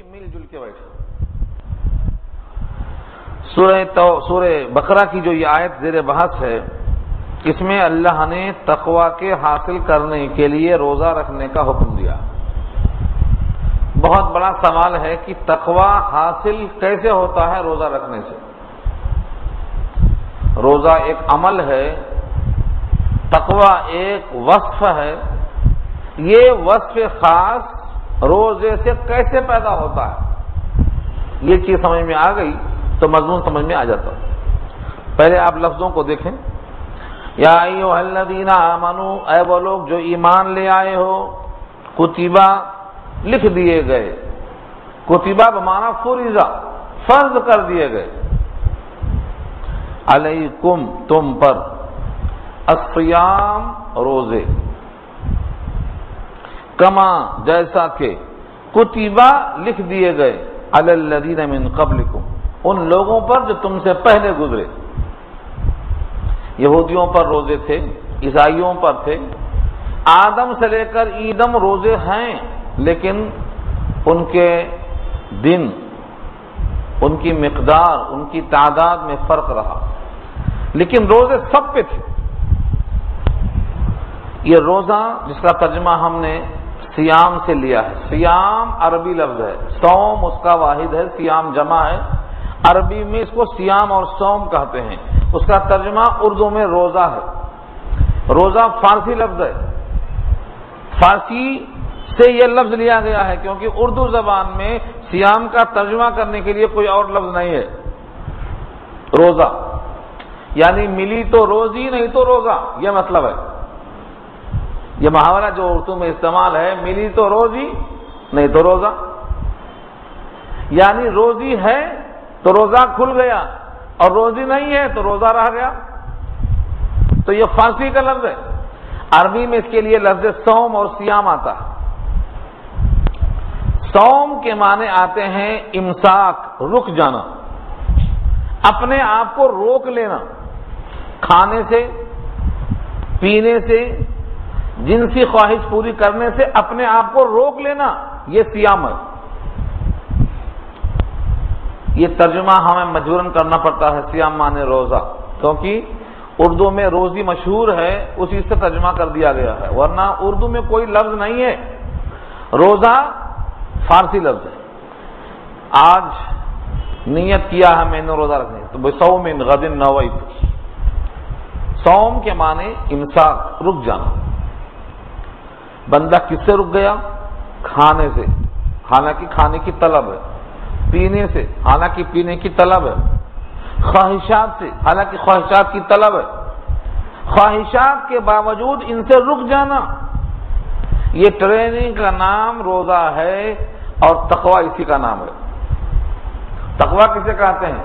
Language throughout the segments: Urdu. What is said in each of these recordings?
کہ مل جل کے بیٹھے. سورہ بقرہ کی جو یہ آیت زیر بحث ہے، اس میں اللہ نے تقوی کے حاصل کرنے کے لیے روزہ رکھنے کا حکم دیا. بہت بڑا سوال ہے کہ تقوی حاصل کیسے ہوتا ہے روزہ رکھنے سے. روزہ ایک عمل ہے، تقوی ایک وصف ہے. یہ وصف خاص روزے سے کیسے پیدا ہوتا ہے، یہ چیز سمجھ میں آ گئی تو مضمون سمجھ میں آ جاتا. پہلے آپ لفظوں کو دیکھیں. یا ایھا الذین آمنوا، اے وہ لوگ جو ایمان لے آئے ہو. کتبہ لکھ دیے گئے، کتبہ بمعنی فرض، فرض کر دیے گئے. علیکم تم پر، الصیام روزے، کما جیسا کہ کتبہ لکھ دیے گئے، علی الذین من قبلکم ان لوگوں پر جو تم سے پہلے گزرے. یہودیوں پر روزے تھے، عیسائیوں پر تھے. آدم سے لے کر ایدم روزے ہیں، لیکن ان کے دن، ان کی مقدار، ان کی تعداد میں فرق رہا، لیکن روزے سب پہ تھے. یہ روزہ جس کا ترجمہ ہم نے سیام سے لیا ہے. سیام عربی لفظ ہے، صوم اس کا واحد ہے، سیام جمع ہے. عربی میں اس کو سیام اور صوم کہتے ہیں. اس کا ترجمہ اردو میں روزہ ہے. روزہ فارسی لفظ ہے، فارسی سے یہ لفظ لیا گیا ہے کیونکہ اردو زبان میں سیام کا ترجمہ کرنے کے لیے کوئی اور لفظ نہیں ہے. روزہ یعنی ملی تو روزی نہیں تو روزہ، یہ مطلب ہے. یہ محاورہ جو اردو میں استعمال ہے، ملی تو روزی نہیں تو روزہ، یعنی روزی ہے تو روزہ کھل گیا اور روزی نہیں ہے تو روزہ رہ گیا. تو یہ فارسی کا لفظ ہے. عربی میں اس کے لیے لفظ صوم اور سیام آتا ہے. صوم کے معنی آتے ہیں امساک، رک جانا، اپنے آپ کو روک لینا، کھانے سے، پینے سے، جنسی خواہش پوری کرنے سے اپنے آپ کو روک لینا، یہ سیام ہے. یہ ترجمہ ہمیں مجبوراً کرنا پڑتا ہے، سیام مانے روزہ، کیونکہ اردو میں روزی مشہور ہے، اسی سے ترجمہ کر دیا گیا ہے، ورنہ اردو میں کوئی لفظ نہیں ہے. روزہ فارسی لفظ ہے. آج نیت کیا ہے میں نے روزہ رکھنے، تو بصوم غد نویت. صوم کے معنی امساک، رک جانا. بندہ کس سے رک گیا؟ کھانے سے، حالانکہ کھانے کی طلب ہے. پینے سے، حالانکہ پینے کی طلب ہے. خواہشات سے، حالانکہ خواہشات کی طلب ہے. خواہشات کے باوجود ان سے رک جانا، یہ ٹریننگ کا نام روزہ ہے اور تقوی اسی کا نام ہے. تقوی کسے کہتے ہیں؟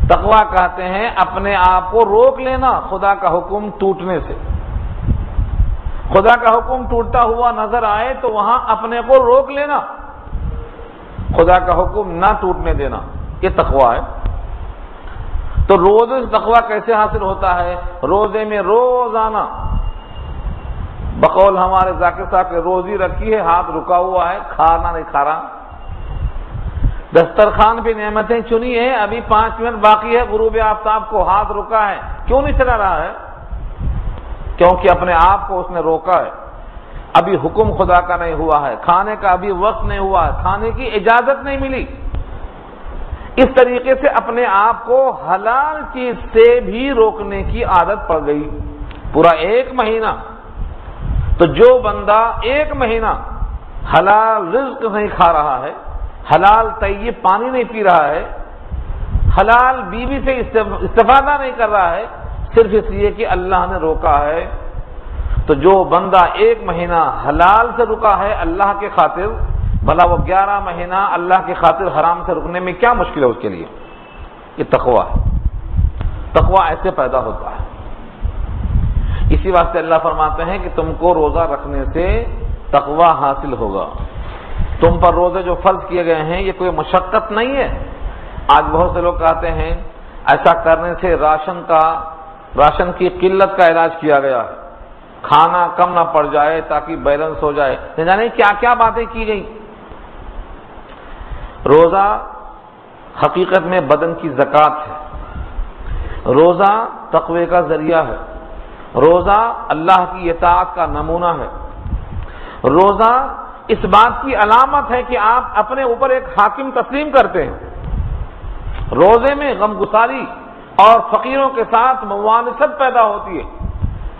تقوی کہتے ہیں اپنے آپ کو روک لینا خدا کا حکم ٹوٹنے سے. خدا کا حکم ٹوٹتا ہوا نظر آئے تو وہاں اپنے کو روک لینا، خدا کا حکم نہ ٹوٹنے دینا، یہ تقوی ہے. تو روزے سے تقوی کیسے حاصل ہوتا ہے؟ روزے میں روزانہ، بقول ہمارے ذاکر صاحب کے روزی رکھی ہے، ہاتھ رکا ہوا ہے، کھانا نہیں کھا رہا. دسترخوان پہ نعمتیں چنی ہیں، ابھی 5 منٹ باقی ہے غروب آفتاب کو، ہاتھ رکا ہے. کیوں نہیں چلا رہا ہے؟ کیونکہ اپنے آپ کو اس نے روکا ہے. ابھی حکم خدا کا نہیں ہوا ہے، کھانے کا ابھی وقت نہیں ہوا ہے، کھانے کی اجازت نہیں ملی. اس طریقے سے اپنے آپ کو حلال چیز سے بھی روکنے کی عادت پڑ گئی. پورا 1 مہینہ. تو جو بندہ 1 مہینہ حلال رزق نہیں کھا رہا ہے، حلال طیب پانی نہیں پی رہا ہے، حلال بیوی سے استفادہ نہیں کر رہا ہے، صرف اس لیے کہ اللہ نے روکا ہے، تو جو بندہ 1 مہینہ حلال سے رکا ہے اللہ کے خاطر، بھلا وہ 11 مہینہ اللہ کے خاطر حرام سے رکنے میں کیا مشکل ہے اس کے لیے؟ یہ تقوی ہے. تقوی ایسے پیدا ہوتا ہے. اسی واسطے اللہ فرماتے ہیں کہ تم کو روزہ رکھنے سے تقوی حاصل ہوگا. تم پر روزے جو فرض کیے گئے ہیں یہ کوئی مشقت نہیں ہے. آج بہت سے لوگ کہتے ہیں ایسا کرنے سے راشن کی قلت کا علاج کیا گیا ہے، کھانا کم نہ پڑ جائے تاکہ بیلنس ہو جائے. نہ جانے کیا کیا باتیں کی گئی. روزہ حقیقت میں بدن کی زکوٰۃ ہے، روزہ تقوی کا ذریعہ ہے، روزہ اللہ کی اطاعت کا نمونہ ہے، روزہ اس بات کی علامت ہے کہ آپ اپنے اوپر ایک حاکم تسلیم کرتے ہیں۔ روزے میں غم گساری اور فقیروں کے ساتھ موانست پیدا ہوتی ہے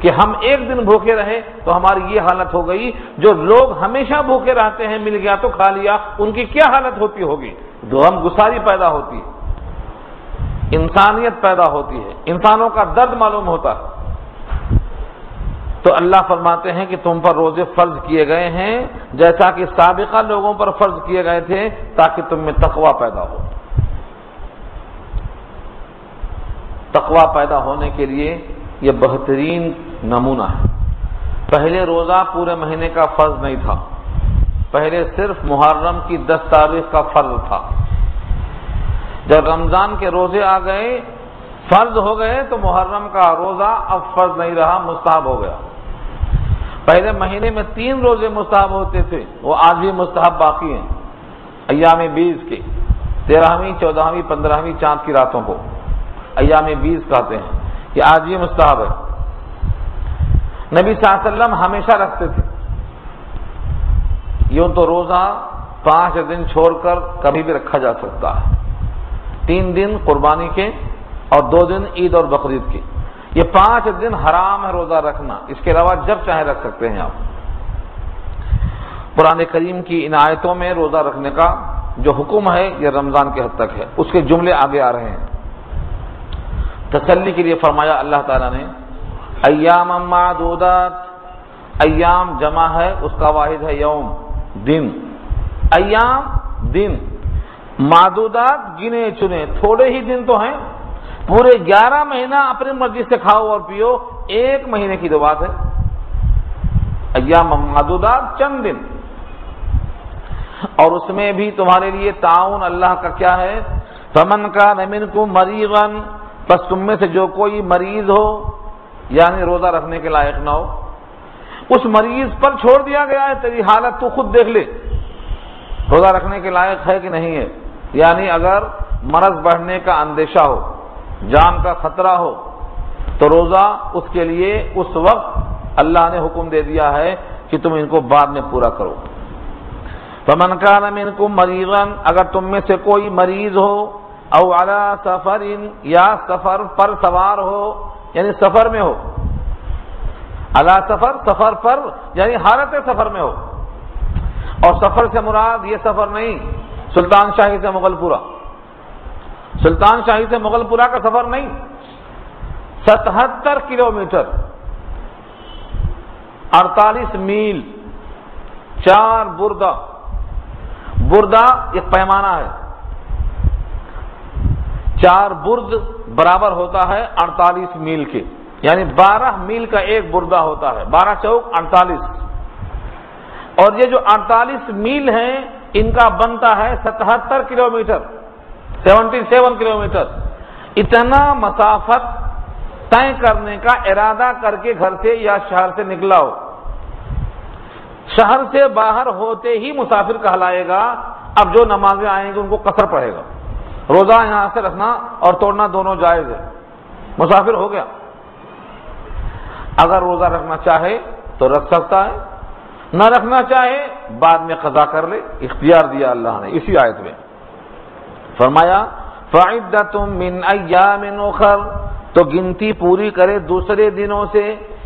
کہ ہم ایک دن بھوکے رہے تو ہماری یہ حالت ہو گئی، جو لوگ ہمیشہ بھوکے رہتے ہیں مل گیا تو کھا لیا، ان کی کیا حالت ہوتی ہوگی؟ غم گساری پیدا ہوتی ہے، انسانیت پیدا ہوتی ہے، انسانوں کا درد معلوم ہوتا ہے۔ تو اللہ فرماتے ہیں کہ تم پر روزے فرض کیے گئے ہیں جیسا کہ سابقہ لوگوں پر فرض کیے گئے تھے، تاکہ تم میں تقوی پیدا ہو۔ تقوی پیدا ہونے کے لیے یہ بہترین نمونہ ہے۔ پہلے روزہ پورے مہینے کا فرض نہیں تھا، پہلے صرف محرم کی 10 تاریخ کا فرض تھا۔ جب رمضان کے روزے آ گئے، فرض ہو گئے، تو محرم کا روزہ اب فرض نہیں رہا، مستحب ہو گیا۔ پہلے مہینے میں 3 روزے مستحب ہوتے تھے، وہ آج بھی مستحب باقی ہیں، ایام 20 کے، 13ویں 14ویں 15ویں چاند کی راتوں کو ایام 20 کہتے ہیں، کہ آج یہ مستحب ہے۔ نبی صلی اللہ علیہ وسلم ہمیشہ رکھتے تھے۔ یوں تو روزہ 5 دن چھوڑ کر کبھی بھی رکھا جا سکتا ہے، 3 دن قربانی کے اور 2 دن عید اور بقرعید کے۔ یہ 5 دن حرام ہے روزہ رکھنا، اس کے علاوہ جب چاہے رکھ سکتے ہیں آپ۔ قرآن کریم کی ان آیتوں میں روزہ رکھنے کا جو حکم ہے یہ رمضان کے حد تک ہے، اس کے جملے آگے آ رہے ہیں۔ تسلی کے لیے فرمایا اللہ تعالیٰ نے ایام معدودات، ایام جمع ہے، اس کا واحد ہے یوم، دن، ایام دن، معدودات گنے چنے، تھوڑے ہی دن تو ہیں، پورے 11 مہینہ اپنی مرضی سے کھاؤ اور پیو، 1 مہینے کی تو بات ہے۔ ایام معدودات چند دن، اور اس میں بھی تمہارے لیے تعاون اللہ کا کیا ہے؟ فمن کان منکم مریضا، بس تم میں سے جو کوئی مریض ہو، یعنی روزہ رکھنے کے لائق نہ ہو، اس مریض پر چھوڑ دیا گیا ہے، تیری حالت تو خود دیکھ لے، روزہ رکھنے کے لائق ہے کہ نہیں ہے۔ یعنی اگر مرض بڑھنے کا اندیشہ ہو، جان کا خطرہ ہو، تو روزہ اس کے لیے اس وقت اللہ نے حکم دے دیا ہے کہ تم ان کو بعد میں پورا کرو۔ فمن کان منکم مریضا، اگر تم میں سے کوئی مریض ہو، او علی سفر، یا سفر پر سوار ہو، یعنی سفر میں ہو، علی سفر، سفر پر یعنی حالت سفر میں ہو، اور سفر سے مراد یہ سفر نہیں سلطان شاہی سے مغل پورہ، سلطان شاہی سے مغل پورہ کا سفر نہیں، 77 کلومیٹر، 48 میل، 4 بردہ، بردہ ایک پیمانہ ہے، 4 برد برابر ہوتا ہے 48 میل کے، یعنی 12 میل کا ایک بردہ ہوتا ہے، 12 چوک 48، اور یہ جو 48 میل ہیں ان کا بنتا ہے 77 کلومیٹر، 77 کلومیٹر۔ اتنا مسافت طے کرنے کا ارادہ کر کے گھر سے یا شہر سے نکلا ہو، شہر سے باہر ہوتے ہی مسافر کہلائے گا۔ اب جو نمازیں آئیں گی ان کو قصر پڑے گا، روزہ یہاں سے رکھنا اور توڑنا دونوں جائز ہے، مسافر ہو گیا۔ اگر روزہ رکھنا چاہے تو رکھ سکتا ہے، نہ رکھنا چاہے بعد میں قضا کر لے، اختیار دیا اللہ نے اسی آیت میں۔ فرمایا فعدۃ من ایام اخر، تو گنتی پوری کرے دوسرے دنوں سے،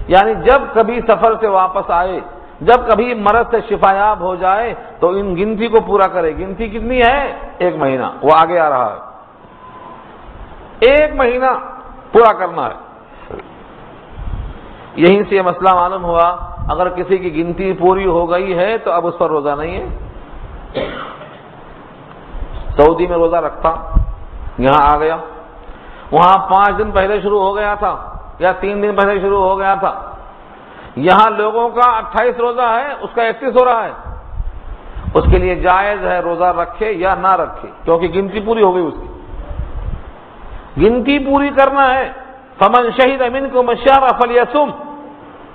یعنی جب کبھی سفر سے واپس آئے، جب کبھی مرض سے شفایاب ہو جائے تو ان گنتی کو پورا کرے۔ گنتی کتنی ہے؟ 1 مہینہ، وہ آگے آ رہا ہے، 1 مہینہ پورا کرنا ہے۔ یہیں سے یہ مسئلہ معلوم ہوا، اگر کسی کی گنتی پوری ہو گئی ہے تو اب اس پر روزہ نہیں ہے۔ سعودی میں روزہ رکھتا، یہاں آ گیا، وہاں 5 دن پہلے شروع ہو گیا تھا یا 3 دن پہلے شروع ہو گیا تھا، یہاں لوگوں کا 28 روزہ ہے، اس کا 31 ہو رہا ہے، اس کے لیے جائز ہے روزہ رکھے یا نہ رکھے، کیونکہ گنتی پوری ہو گئی، اس کی گنتی پوری کرنا ہے۔ فمن شہد منکم الشہر فلیصم،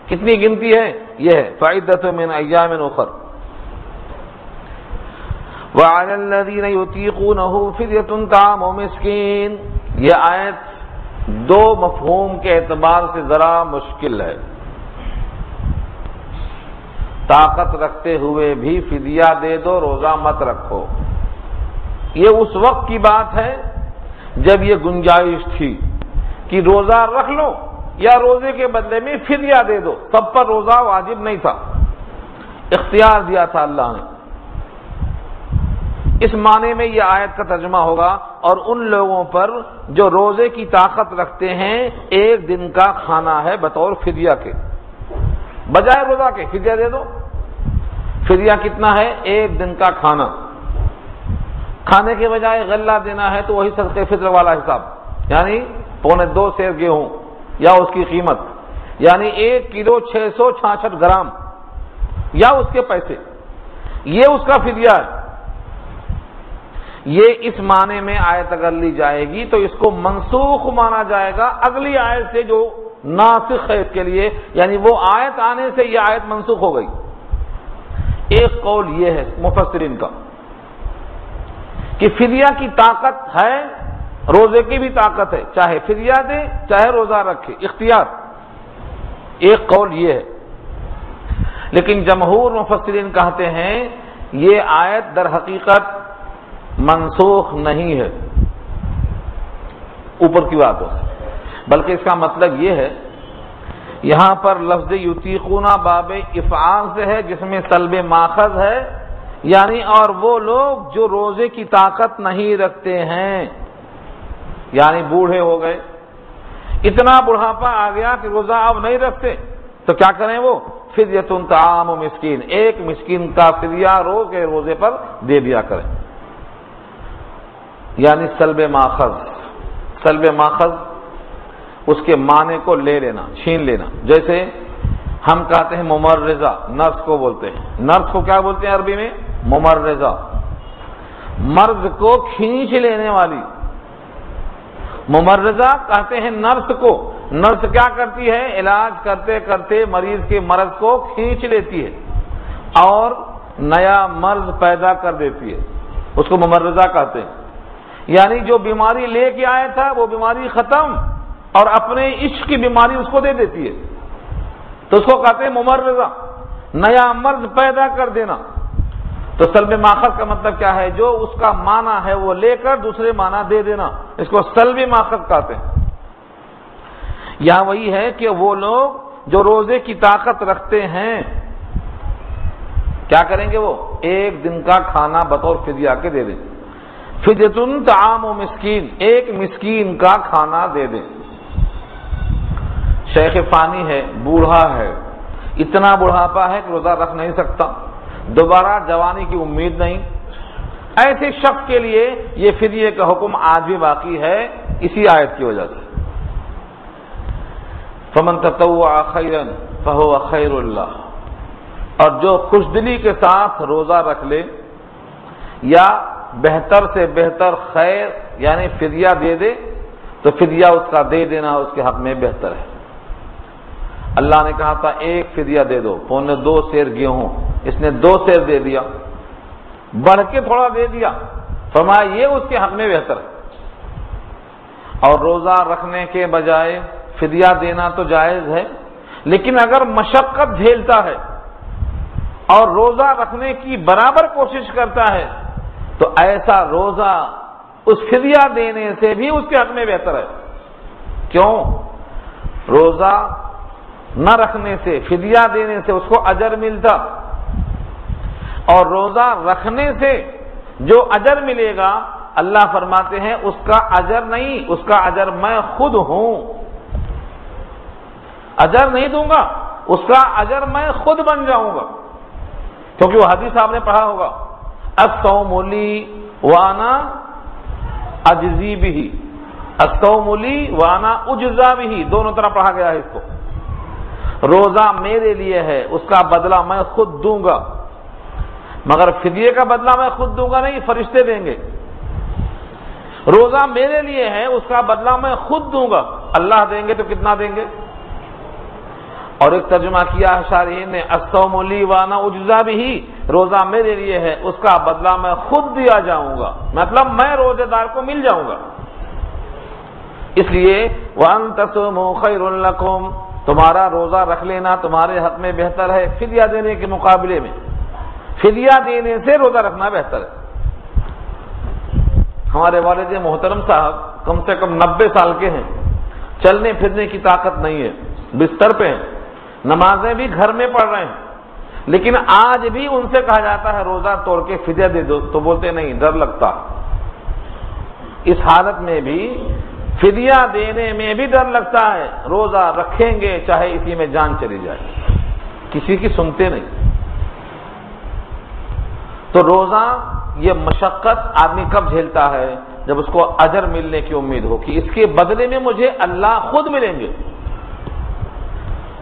کتنی گنتی ہے؟ یہ ہے فعدۃ من ایام اخر۔ وَعَلَى الَّذِينَ يُطِيقُونَهُ فِدْيَةٌ طَعَامُ مِسْكِينٍ، یہ آیت دو مفہوم کے اعتبار سے ذرا مشکل ہے۔ طاقت رکھتے ہوئے بھی فدیہ دے دو، روزہ مت رکھو، یہ اس وقت کی بات ہے جب یہ گنجائش تھی کہ روزہ رکھ لو یا روزے کے بدلے میں فدیہ دے دو، سب پر روزہ واجب نہیں تھا، اختیار دیا تھا اللہ نے۔ اس معنی میں یہ آیت کا ترجمہ ہوگا، اور ان لوگوں پر جو روزے کی طاقت رکھتے ہیں ایک دن کا کھانا ہے بطور فدیہ کے، بجائے روزہ کے فدیہ دے دو۔ فدیہ کتنا ہے؟ ایک دن کا کھانا، کھانے کے بجائے غلہ دینا ہے تو وہی صدقہ فطر والا حساب، یعنی 2.25 سیر گیہوں یا اس کی قیمت، یعنی 1 کلو 666 گرام یا اس کے پیسے، یہ اس کا فدیہ ہے۔ یہ اس معنی میں آیت اگر لی جائے گی تو اس کو منسوخ مانا جائے گا اگلی آیت سے جو ناسخ ہے اس کے لیے، یعنی وہ آیت آنے سے یہ آیت منسوخ ہو گئی۔ ایک قول یہ ہے مفسرین کا کہ فدیہ کی طاقت ہے، روزے کی بھی طاقت ہے، چاہے فدیہ دے چاہے روزہ رکھے، اختیار۔ ایک قول یہ ہے، لیکن جمہور مفسرین کہتے ہیں یہ آیت در حقیقت منسوخ نہیں ہے اوپر کی بات ہو، بلکہ اس کا مطلب یہ ہے، یہاں پر لفظ یطیقون باب افعال سے ہے جس میں سلب ماخذ ہے، یعنی اور وہ لوگ جو روزے کی طاقت نہیں رکھتے ہیں، یعنی بوڑھے ہو گئے، اتنا بڑھاپا آ گیا کہ روزہ اب نہیں رکھتے، تو کیا کریں وہ؟ فدیۃ طعام مسکین، ایک مسکین کا فدیہ روز کے روزے پر دے دیا کریں، یعنی سلب ماخذ۔ سلب ماخذ اس کے معنی کو لے لینا، چھین لینا، جیسے ہم کہتے ہیں ممرضہ، نرس کو بولتے ہیں، نرس کو کیا بولتے ہیں عربی میں؟ ممرضہ، مرض کو کھینچ لینے والی، ممرضہ کہتے ہیں نرس کو۔ نرس کیا کرتی ہے؟ علاج کرتے کرتے مریض کے مرض کو کھینچ لیتی ہے اور نیا مرض پیدا کر دیتی ہے، اس کو ممرضہ کہتے ہیں۔ یعنی جو بیماری لے کے آیا تھا وہ بیماری ختم اور اپنے عشق کی بیماری اس کو دے دیتی ہے، تو اس کو کہتے ہیں ممرضہ، نیا مرض پیدا کر دینا۔ تو سلب ماخذ کا مطلب کیا ہے؟ جو اس کا معنی ہے وہ لے کر دوسرے معنی دے دینا، اس کو سلب ماخذ کہتے ہیں۔ یہاں وہی ہے کہ وہ لوگ جو روزے کی طاقت رکھتے ہیں کیا کریں گے؟ وہ ایک دن کا کھانا بطور فدیہ کے دے دیں، فدیۃ طعام مسکین، ایک مسکین کا کھانا دے دیں۔ شیخ فانی ہے، بوڑھا ہے، اتنا بڑھاپا ہے کہ روزہ رکھ نہیں سکتا، دوبارہ جوانی کی امید نہیں، ایسے شخص کے لیے یہ فدیے کا حکم آج بھی باقی ہے اسی آیت کی وجہ سے۔ فمن تطوع خیرا فهو خیر اللہ، اور جو خوش دلی کے ساتھ روزہ رکھ لے یا بہتر سے بہتر خیر یعنی فدیہ دے دے تو فدیہ اس کا دے دینا اس کے حق میں بہتر ہے۔ اللہ نے کہا تھا ایک فدیہ دے دو، 2.25 سیر گیہوں، اس نے 2 سیر دے دیا، بڑھ کے تھوڑا دے دیا، فرمایا یہ اس کے حق میں بہتر ہے۔ اور روزہ رکھنے کے بجائے فدیہ دینا تو جائز ہے، لیکن اگر مشقت جھیلتا ہے اور روزہ رکھنے کی برابر کوشش کرتا ہے تو ایسا روزہ اس فدیہ دینے سے بھی اس کے حق میں بہتر ہے۔ کیوں؟ روزہ نہ رکھنے سے، فدیہ دینے سے اس کو اجر ملتا، اور روزہ رکھنے سے جو اجر ملے گا اللہ فرماتے ہیں اس کا اجر نہیں، اس کا اجر میں خود ہوں، اجر نہیں دوں گا، اس کا اجر میں خود بن جاؤں گا، کیونکہ وہ حدیث آپ نے پڑھا ہوگا، الصوم لی وانا اجزی بہ، الصوم لی وانا اجزا بہ، دونوں طرح پڑھا گیا ہے اس کو۔ روزہ میرے لیے ہے، اس کا بدلہ میں خود دوں گا، مگر فدیے کا بدلہ میں خود دوں گا نہیں، فرشتے دیں گے۔ روزہ میرے لیے ہے، اس کا بدلہ میں خود دوں گا، اللہ دیں گے تو کتنا دیں گے؟ اور ایک ترجمہ کیا ہے شارحین نے الصوم لی وانا اجزا بہ، روزہ میرے لیے ہے، اس کا بدلہ میں خود دیا جاؤں گا، مطلب میں روزے دار کو مل جاؤں گا۔ اس لیے وَأَن تَصُومُوا خَيْرٌ لَكُمْ، تمہارا روزہ رکھ لینا تمہارے حق میں بہتر ہے فدیہ دینے کے مقابلے میں، فدیہ دینے سے روزہ رکھنا بہتر ہے۔ ہمارے والد محترم صاحب کم سے کم 90 سال کے ہیں، چلنے پھرنے کی طاقت نہیں ہے، بستر پہ ہیں، نمازیں بھی گھر میں پڑھ رہے ہیں، لیکن آج بھی ان سے کہا جاتا ہے روزہ توڑ کے فدیہ دے دو تو بولتے نہیں، ڈر لگتا۔ اس حالت میں بھی فدیہ دینے میں بھی ڈر لگتا ہے، روزہ رکھیں گے چاہے اسی میں جان چلی جائے، کسی کی سنتے نہیں۔ تو روزہ یہ مشقت آدمی کب جھیلتا ہے؟ جب اس کو اجر ملنے کی امید ہو کہ اس کے بدلے میں مجھے اللہ خود ملیں گے۔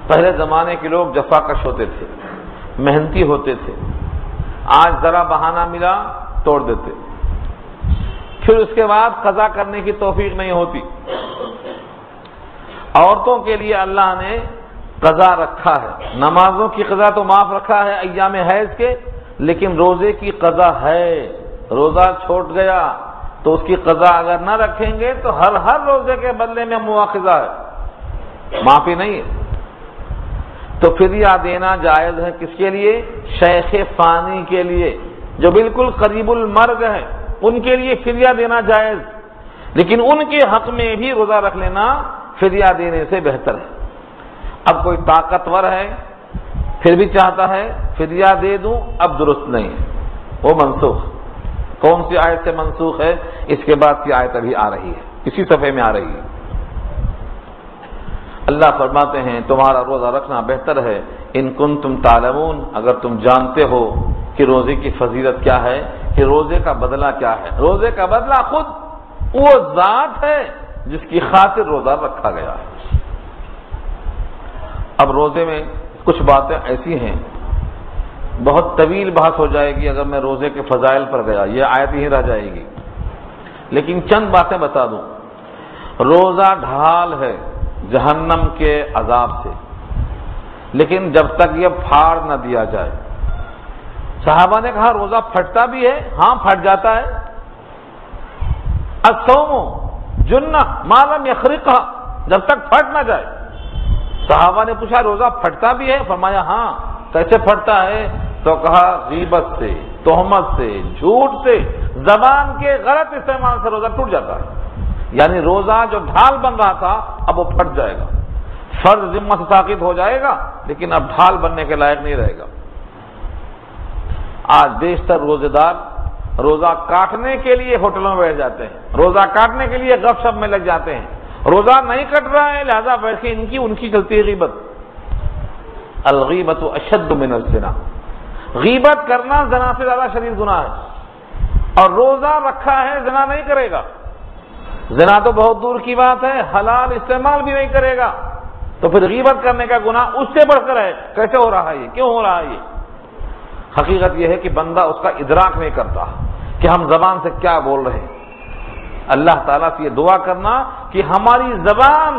پہلے زمانے کے لوگ جفاکش ہوتے تھے، محنتی ہوتے تھے، آج ذرا بہانہ ملا توڑ دیتے، پھر اس کے بعد قضا کرنے کی توفیق نہیں ہوتی۔ عورتوں کے لیے اللہ نے قضا رکھا ہے، نمازوں کی قضا تو معاف رکھا ہے ایام حیض کے، لیکن روزے کی قضا ہے۔ روزہ چھوٹ گیا تو اس کی قضا اگر نہ رکھیں گے تو ہر روزے کے بدلے میں مواخذہ ہے، معافی نہیں ہے۔ تو فدیہ دینا جائز ہے کس کے لیے؟ شیخ فانی کے لیے جو بالکل قریب المرگ ہے، ان کے لیے فدیہ دینا جائز، لیکن ان کے حق میں بھی روزہ رکھ لینا فدیہ دینے سے بہتر ہے۔ اب کوئی طاقتور ہے پھر بھی چاہتا ہے فدیہ دے دوں، اب درست نہیں ہے، وہ منسوخ۔ کون سی آیت سے منسوخ ہے؟ اس کے بعد کی آیت ابھی آ رہی ہے، اسی صفحے میں آ رہی ہے۔ اللہ فرماتے ہیں تمہارا روزہ رکھنا بہتر ہے ان کنتم تعلمون، اگر تم جانتے ہو کہ روزے کی فضیلت کیا ہے، کہ روزے کا بدلہ کیا ہے۔ روزے کا بدلہ خود وہ ذات ہے جس کی خاطر روزہ رکھا گیا ہے۔ اب روزے میں کچھ باتیں ایسی ہیں، بہت طویل بحث ہو جائے گی اگر میں روزے کے فضائل پر گیا، یہ آیت ہی رہ جائے گی، لیکن چند باتیں بتا دوں۔ روزہ ڈھال ہے جہنم کے عذاب سے، لیکن جب تک یہ پھاڑ نہ دیا جائے۔ صحابہ نے کہا روزہ پھٹتا بھی ہے؟ ہاں پھٹ جاتا ہے۔ الصوم جنہ ما لم یخرقها، جب تک پھٹ نہ جائے۔ صحابہ نے پوچھا روزہ پھٹتا بھی ہے؟ فرمایا ہاں۔ کیسے پھٹتا ہے؟ تو کہا غیبت سے، تہمت سے، جھوٹ سے، زبان کے غلط استعمال سے روزہ ٹوٹ جاتا ہے۔ یعنی روزہ جو ڈھال بن رہا تھا اب وہ پھٹ جائے گا، فرض ذمہ سے ساقط ہو جائے گا، لیکن اب ڈھال بننے کے لائق نہیں رہے گا۔ آج بیشتر روزے دار روزہ کاٹنے کے لیے ہوٹلوں میں بیٹھ جاتے ہیں، روزہ کاٹنے کے لیے گپ شپ میں لگ جاتے ہیں، روزہ نہیں کٹ رہا ہے لہذا بیٹھ کے ان کی چلتی ہے غیبت۔ الغیبت اشد من الزنا، غیبت کرنا زنا سے زیادہ شدید گناہ ہے، اور روزہ رکھا ہے زنا نہیں کرے گا، زنا تو بہت دور کی بات ہے، حلال استعمال بھی نہیں کرے گا، تو پھر غیبت کرنے کا گناہ اس سے بڑھ کر ہے۔ کیسے ہو رہا ہے یہ؟ کیوں ہو رہا ہے یہ؟ حقیقت یہ ہے کہ بندہ اس کا ادراک نہیں کرتا کہ ہم زبان سے کیا بول رہے ہیں۔ اللہ تعالیٰ سے یہ دعا کرنا کہ ہماری زبان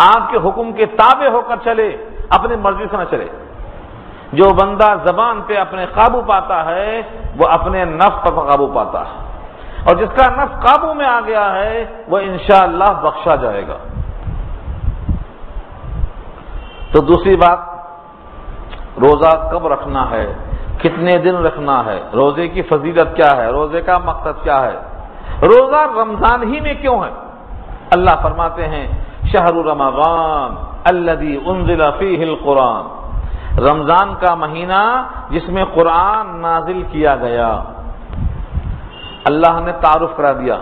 آپ کے حکم کے تابع ہو کر چلے، اپنی مرضی سے نہ چلے۔ جو بندہ زبان پہ اپنے قابو پاتا ہے وہ اپنے نفس پر قابو پاتا ہے، اور جس کا نفس قابو میں آ گیا ہے وہ انشاءاللہ بخشا جائے گا۔ تو دوسری بات، روزہ کب رکھنا ہے، کتنے دن رکھنا ہے، روزے کی فضیلت کیا ہے، روزے کا مقصد کیا ہے، روزہ رمضان ہی میں کیوں ہے؟ اللہ فرماتے ہیں شہر رمضان الذی انزل فیہ القرآن، رمضان کا مہینہ جس میں قرآن نازل کیا گیا۔ اللہ نے تعارف کرا دیا،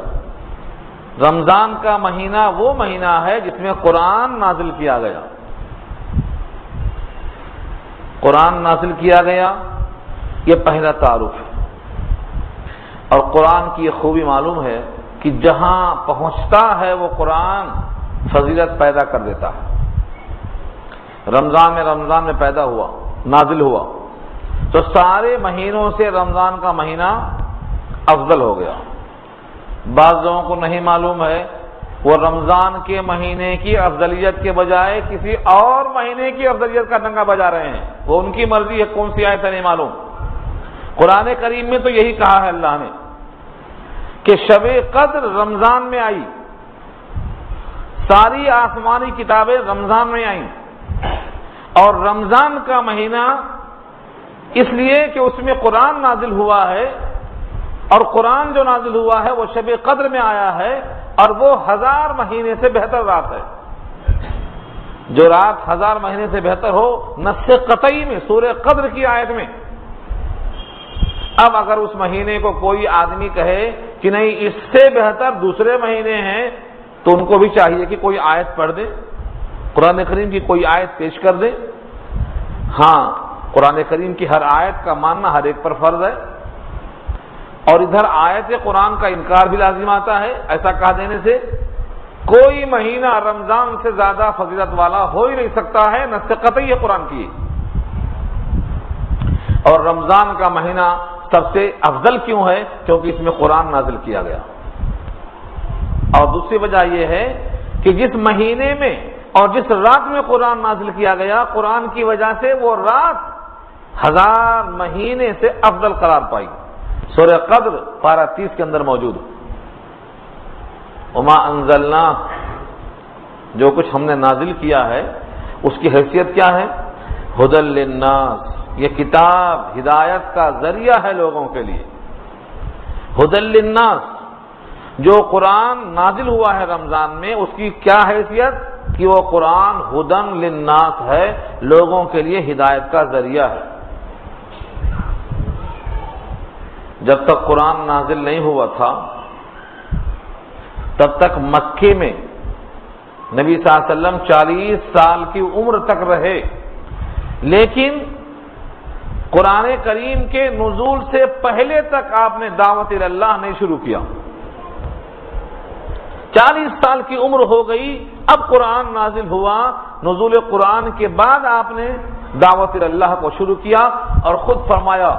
رمضان کا مہینہ وہ مہینہ ہے جس میں قرآن نازل کیا گیا۔ قرآن نازل کیا گیا یہ پہلا تعارف ہے، اور قرآن کی یہ خوبی معلوم ہے کہ جہاں پہنچتا ہے وہ قرآن فضیلت پیدا کر دیتا ہے۔ رمضان میں پیدا ہوا، نازل ہوا، تو سارے مہینوں سے رمضان کا مہینہ افضل ہو گیا۔ بعض لوگوں کو نہیں معلوم ہے وہ رمضان کے مہینے کی افضلیت کے بجائے کسی اور مہینے کی افضلیت کا ڈنگا بجا رہے ہیں. وہ ان کی مرضی ہے، کون سی آیت ہے نہیں معلوم. قرآن کریم میں تو یہی کہا ہے اللہ نے کہ شب قدر رمضان میں آئی، ساری آسمانی کتابیں رمضان میں آئیں، اور رمضان کا مہینہ اس لیے کہ اس میں قرآن نازل ہوا ہے، اور قرآن جو نازل ہوا ہے وہ شب قدر میں آیا ہے، اور وہ 1000 مہینے سے بہتر رات ہے. جو رات 1000 مہینے سے بہتر ہو نص قطعی میں سورہ قدر کی آیت میں. اب اگر اس مہینے کو کوئی آدمی کہے کہ نہیں اس سے بہتر دوسرے مہینے ہیں، تو ان کو بھی چاہیے کہ کوئی آیت پڑھ دے، قرآن کریم کی کوئی آیت پیش کر دے. ہاں، قرآن کریم کی ہر آیت کا ماننا ہر ایک پر فرض ہے، اور ادھر آیت قرآن کا انکار بھی لازم آتا ہے. ایسا کہہ دینے سے کوئی مہینہ رمضان سے زیادہ فضیلت والا ہو ہی نہیں سکتا ہے، نص قطعی ہے قرآن کی. اور رمضان کا مہینہ سب سے افضل کیوں ہے؟ کیونکہ اس میں قرآن نازل کیا گیا. اور دوسری وجہ یہ ہے کہ جس مہینے میں اور جس رات میں قرآن نازل کیا گیا، قرآن کی وجہ سے وہ رات 1000 مہینے سے افضل قرار پائی. سورہ قدر پارہ 30 کے اندر موجود. وما انزلنا، جو کچھ ہم نے نازل کیا ہے اس کی حیثیت کیا ہے؟ ہدی للناس، یہ کتاب ہدایت کا ذریعہ ہے لوگوں کے لیے. ہدی للناس، جو قرآن نازل ہوا ہے رمضان میں، اس کی کیا حیثیت کہ وہ قرآن ہدن للناس ہے، لوگوں کے لیے ہدایت کا ذریعہ ہے. جب تک قرآن نازل نہیں ہوا تھا تب تک مکے میں نبی صلی اللہ علیہ وسلم 40 سال کی عمر تک رہے، لیکن قرآن کریم کے نزول سے پہلے تک آپ نے دعوت اللہ نہیں شروع کیا. 40 سال کی عمر ہو گئی، اب قرآن نازل ہوا، نزول قرآن کے بعد آپ نے دعوت اللہ کو شروع کیا، اور خود فرمایا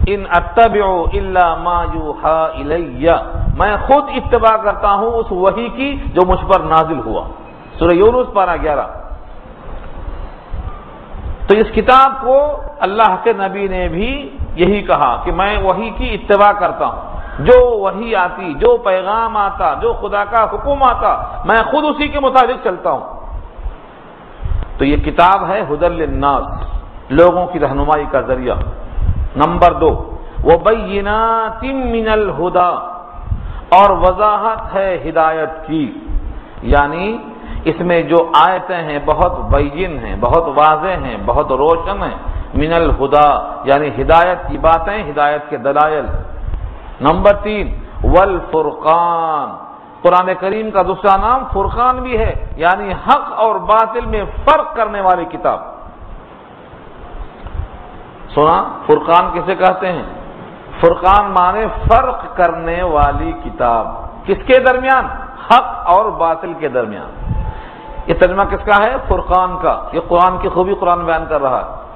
ان اتبع الا ما یوحى الی، میں خود اتباع کرتا ہوں اس وحی کی جو مجھ پر نازل ہوا. سورہ یونس پارہ 11. تو اس کتاب کو اللہ کے نبی نے بھی یہی کہا کہ میں وحی کی اتباع کرتا ہوں، جو وحی آتی، جو پیغام آتا، جو خدا کا حکم آتا، میں خود اسی کے مطابق چلتا ہوں. تو یہ کتاب ہے ہدی للناس، لوگوں کی رہنمائی کا ذریعہ. نمبر 2، وبینات من الہدی، اور وضاحت ہے ہدایت کی، یعنی اس میں جو آیتیں ہیں بہت بین ہیں، بہت واضح ہیں، بہت روشن ہیں. من الہدی یعنی ہدایت کی باتیں، ہدایت کے دلائل. نمبر 3، والفرقان، قرآن کریم کا دوسرا نام فرقان بھی ہے، یعنی حق اور باطل میں فرق کرنے والی کتاب. سنا فرقان کسے کہتے ہیں؟ فرقان مانے فرق کرنے والی کتاب. کس کے درمیان؟ حق اور باطل کے درمیان. یہ ترجمہ کس کا ہے؟ فرقان کا. یہ قرآن کی خوبی قرآن بیان کر رہا ہے.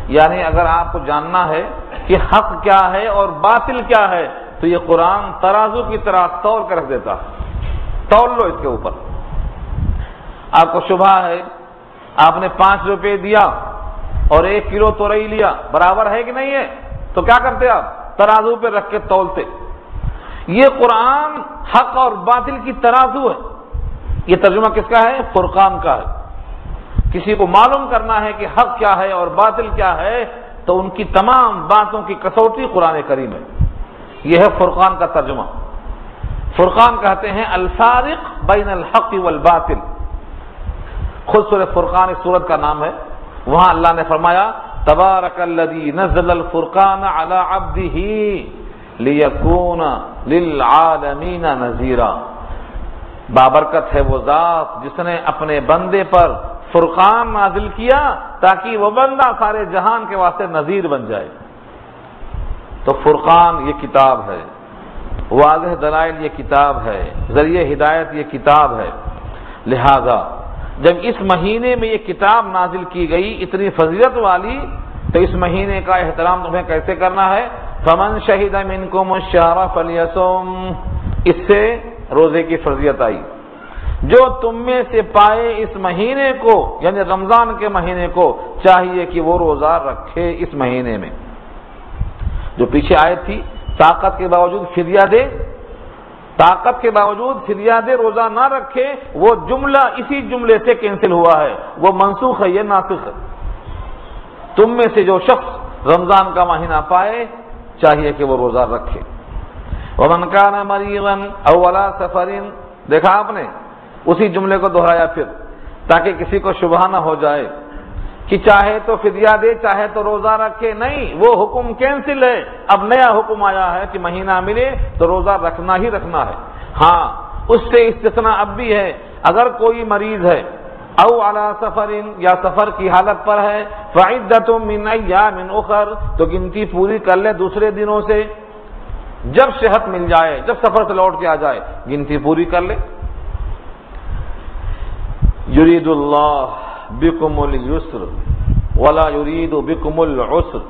یعنی اگر آپ کو جاننا ہے کہ حق کیا ہے اور باطل کیا ہے، تو یہ قرآن ترازو کی طرح تول کر رکھ دیتا. تول لو اس کے اوپر. آپ کو شبہ ہے، آپ نے 5 روپے دیا اور 1 کلو تورئی لیا، برابر ہے کہ نہیں ہے؟ تو کیا کرتے آپ؟ ترازو پہ رکھ کے تولتے. یہ قرآن حق اور باطل کی ترازو ہے. یہ ترجمہ کس کا ہے؟ فرقان کا ہے. کسی کو معلوم کرنا ہے کہ حق کیا ہے اور باطل کیا ہے، تو ان کی تمام باتوں کی کسوٹی قرآن کریم ہے. یہ ہے فرقان کا ترجمہ. فرقان کہتے ہیں الفارق بین الحق والباطل. خود سورہ فرقان اس سورت کا نام ہے. وہاں اللہ نے فرمایا تبارک الذی نزل الفرقان علی عبدہ لیکون للعالمین نذیرا. بابرکت ہے وہ ذات جس نے اپنے بندے پر فرقان نازل کیا تاکہ وہ بندہ سارے جہان کے واسطے نذیر بن جائے. تو فرقان یہ کتاب ہے، واضح دلائل یہ کتاب ہے، ذریعہ ہدایت یہ کتاب ہے. لہذا جب اس مہینے میں یہ کتاب نازل کی گئی اتنی فضیلت والی، تو اس مہینے کا احترام تمہیں کیسے کرنا ہے؟ فمن شہد منکم الشہر فلیصم. اس سے روزے کی فرضیت آئی. جو تم میں سے پائے اس مہینے کو یعنی رمضان کے مہینے کو چاہیے کہ وہ روزہ رکھے اس مہینے میں. جو پیچھے آیت تھی طاقت کے باوجود فدیہ دے، طاقت کے باوجود فدیہ دے روزہ نہ رکھے، وہ جملہ اسی جملے سے کینسل ہوا ہے، وہ منسوخ ہے، یہ ناسخ ہے. تم میں سے جو شخص رمضان کا مہینہ پائے چاہیے کہ وہ روزہ رکھے. ومن کان مریضا او علی سفر، دیکھا آپ نے اسی جملے کو دہرایا پھر تاکہ کسی کو شبہ نہ ہو جائے کہ چاہے تو فدیہ دے چاہے تو روزہ رکھے. نہیں، وہ حکم کینسل ہے، اب نیا حکم آیا ہے کہ مہینہ ملے تو روزہ رکھنا ہی رکھنا ہے. ہاں، اس سے استثناء اب بھی ہے، اگر کوئی مریض ہے او علی سفر یا سفر کی حالت پر ہے فعدۃ من ایام اخر، تو گنتی پوری کر لے دوسرے دنوں سے. جب صحت مل جائے، جب سفر سے لوٹ کے آ جائے گنتی پوری کر لے. یرید اللہ بکم اليسر ولا یرید بکم العسر،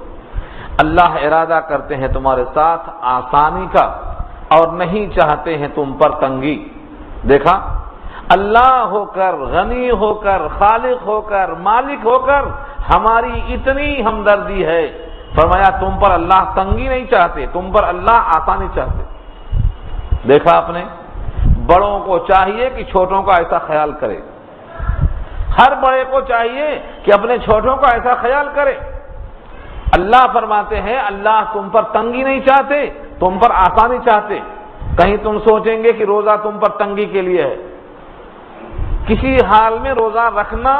اللہ ارادہ کرتے ہیں تمہارے ساتھ آسانی کا اور نہیں چاہتے ہیں تم پر تنگی. دیکھا، اللہ ہو کر، غنی ہو کر، خالق ہو کر، مالک ہو کر ہماری اتنی ہمدردی ہے، فرمایا تم پر اللہ تنگی نہیں چاہتے، تم پر اللہ آسانی چاہتے. دیکھا آپ نے، بڑوں کو چاہیے کہ چھوٹوں کا ایسا خیال کرے، ہر بڑے کو چاہیے کہ اپنے چھوٹوں کا ایسا خیال کرے. اللہ فرماتے ہیں اللہ تم پر تنگی نہیں چاہتے، تم پر آسانی چاہتے. کہیں تم سوچیں گے کہ روزہ تم پر تنگی کے لیے ہے. کسی حال میں روزہ رکھنا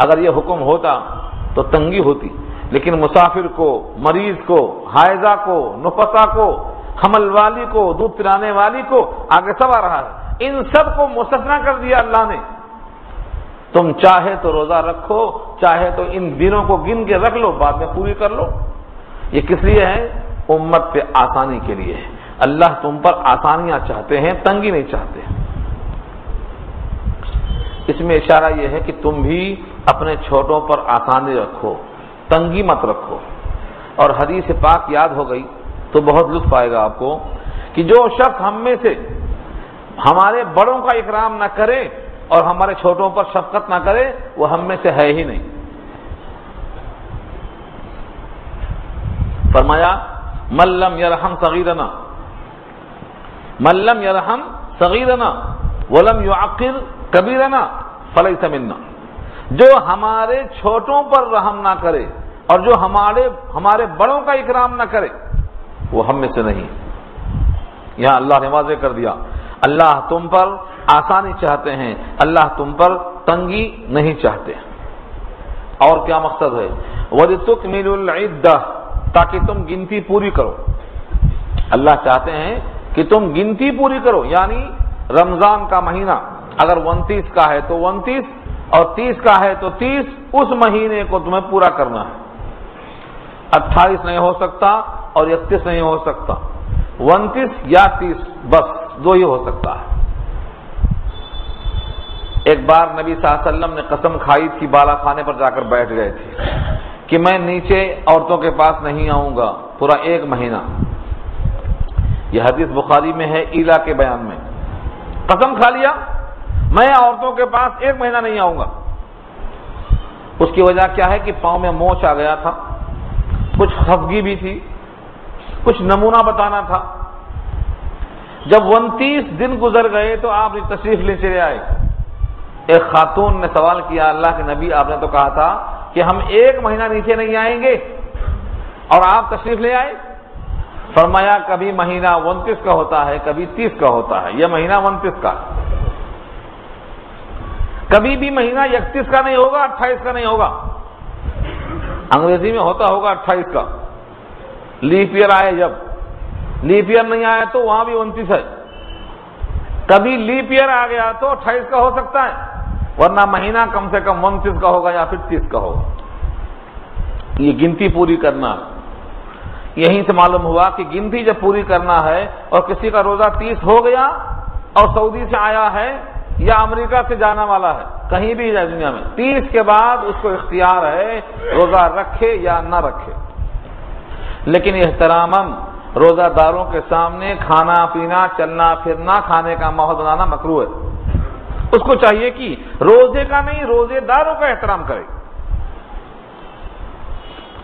اگر یہ حکم ہوتا تو تنگی ہوتی، لیکن مسافر کو، مریض کو، حائضہ کو، نفسا کو، حمل والی کو، دودھ پلانے والی کو، آگے سب آ رہا ہے، ان سب کو مستثنیٰ کر دیا اللہ نے. تم چاہے تو روزہ رکھو، چاہے تو ان دنوں کو گن کے رکھ لو، بعد میں پوری کر لو. یہ کس لیے ہے؟ امت پہ آسانی کے لیے ہے. اللہ تم پر آسانیاں چاہتے ہیں، تنگی نہیں چاہتے. اس میں اشارہ یہ ہے کہ تم بھی اپنے چھوٹوں پر آسانی رکھو، تنگی مت رکھو. اور حدیث پاک یاد ہو گئی تو بہت لطف آئے گا آپ کو کہ جو شخص ہم میں سے ہمارے بڑوں کا اکرام نہ کرے اور ہمارے چھوٹوں پر شفقت نہ کرے وہ ہم میں سے ہے ہی نہیں. فرمایا من لم یرحم صغیرنا، من لم یرحم صغیرنا ولم یعقر کبیرنا فلیس منا، جو ہمارے چھوٹوں پر رحم نہ کرے اور جو ہمارے بڑوں کا اکرام نہ کرے وہ ہم میں سے نہیں. یہاں اللہ نے واضح کر دیا اللہ تم پر آسانی چاہتے ہیں، اللہ تم پر تنگی نہیں چاہتے. اور کیا مقصد ہے؟ وَلِتُكْمِلُوا الْعِدَّةَ، تاکہ تم گنتی پوری کرو. اللہ چاہتے ہیں کہ تم گنتی پوری کرو، یعنی رمضان کا مہینہ اگر 29 کا ہے تو 29 اور 30 کا ہے تو 30، اس مہینے کو تمہیں پورا کرنا ہے. 28 نہیں ہو سکتا اور 31 نہیں ہو سکتا، 29 یا 30 بس دو ہی ہو سکتا ہے. ایک بار نبی صلی اللہ علیہ وسلم نے قسم کھائی تھی، بالا خانے پر جا کر بیٹھ گئے تھے کہ میں نیچے عورتوں کے پاس نہیں آؤں گا پورا 1 مہینہ. یہ حدیث بخاری میں ہے، ایلا کے بیان میں قسم کھا لیا میں عورتوں کے پاس 1 مہینہ نہیں آؤں گا. اس کی وجہ کیا ہے کہ پاؤں میں موچ آ گیا تھا، کچھ خفگی بھی تھی، کچھ نمونہ بتانا تھا. جب 29 دن گزر گئے تو آپ نے تشریف لے چلے آئے. ایک خاتون نے سوال کیا اللہ کے نبی آپ نے تو کہا تھا کہ ہم 1 مہینہ نیچے نہیں آئیں گے اور آپ تشریف لے آئے. فرمایا کبھی مہینہ 29 کا ہوتا ہے، کبھی 30 کا ہوتا ہے، یہ مہینہ 29 کا. کبھی بھی مہینہ 31 کا نہیں ہوگا، 28 کا نہیں ہوگا. انگریزی میں ہوتا ہوگا 28 کا. لیپ ایئر آئے، جب لیپ ایئر نہیں آیا تو وہاں بھی 29 ہے. کبھی لیپ ایئر آ گیا تو 28 کا ہو سکتا ہے، ورنہ مہینہ کم سے کم 29 کا ہوگا یا پھر 30 کا ہوگا. یہ گنتی پوری کرنا، یہیں سے معلوم ہوا کہ گنتی جب پوری کرنا ہے اور کسی کا روزہ 30 ہو گیا اور سعودی سے آیا ہے یا امریکہ سے جانا والا ہے، کہیں بھی جائے دنیا میں، 30 کے بعد اس کو اختیار ہے روزہ رکھے یا نہ رکھے. لیکن احتراماً روزہ داروں کے سامنے کھانا پینا چلنا پھرنا کھانے کا ماحول بنانا مکروہ ہے. اس کو چاہیے کہ روزے کا نہیں روزے داروں کا احترام کرے.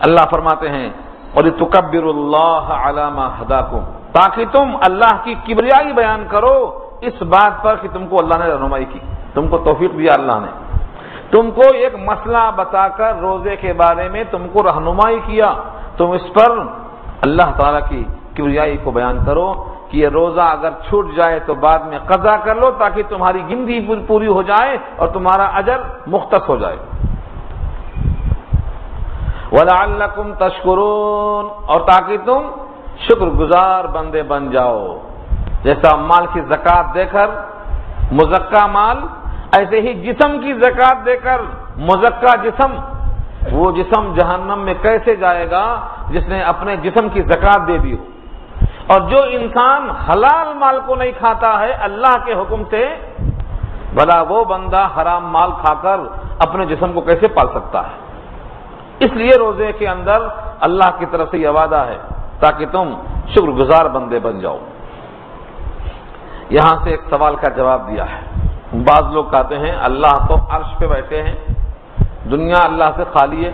اللہ فرماتے ہیں وَلِتُكَبِّرُوا اللَّهَ عَلَى مَا هَدَاكُمْ، تاکہ تم اللہ کی کبریائی بیان کرو اس بات پر کہ تم کو اللہ نے رہنمائی کی، تم کو توفیق دیا. اللہ نے تم کو ایک مسئلہ بتا کر روزے کے بارے میں تم کو رہنمائی کیا، تم اس پر اللہ تعالیٰ کی کبریائی کو بیان کرو کہ یہ روزہ اگر چھوٹ جائے تو بعد میں قضا کر لو تاکہ تمہاری گنتی پوری ہو جائے اور تمہارا اجر مختص ہو جائے. وَلَعَلَّكُمْ تَشْكُرُونَ، اور تاکہ تم شکر گزار بندے بن جاؤ. جیسا مال کی زکوٰۃ دے کر مزکا مال، ایسے ہی جسم کی زکوٰۃ دے کر مزکا جسم، وہ جسم جہنم میں کیسے جائے گا جس نے اپنے جسم کی زکوٰۃ دے دی ہو. اور جو انسان حلال مال کو نہیں کھاتا ہے اللہ کے حکم سے، بھلا وہ بندہ حرام مال کھا کر اپنے جسم کو کیسے پال سکتا ہے؟ اس لیے روزے کے اندر اللہ کی طرف سے یہ وعدہ ہے تاکہ تم شکر گزار بندے بن جاؤ. یہاں سے ایک سوال کا جواب دیا ہے. بعض لوگ کہتے ہیں اللہ تو عرش پہ بیٹھے ہیں، دنیا اللہ سے خالی ہے،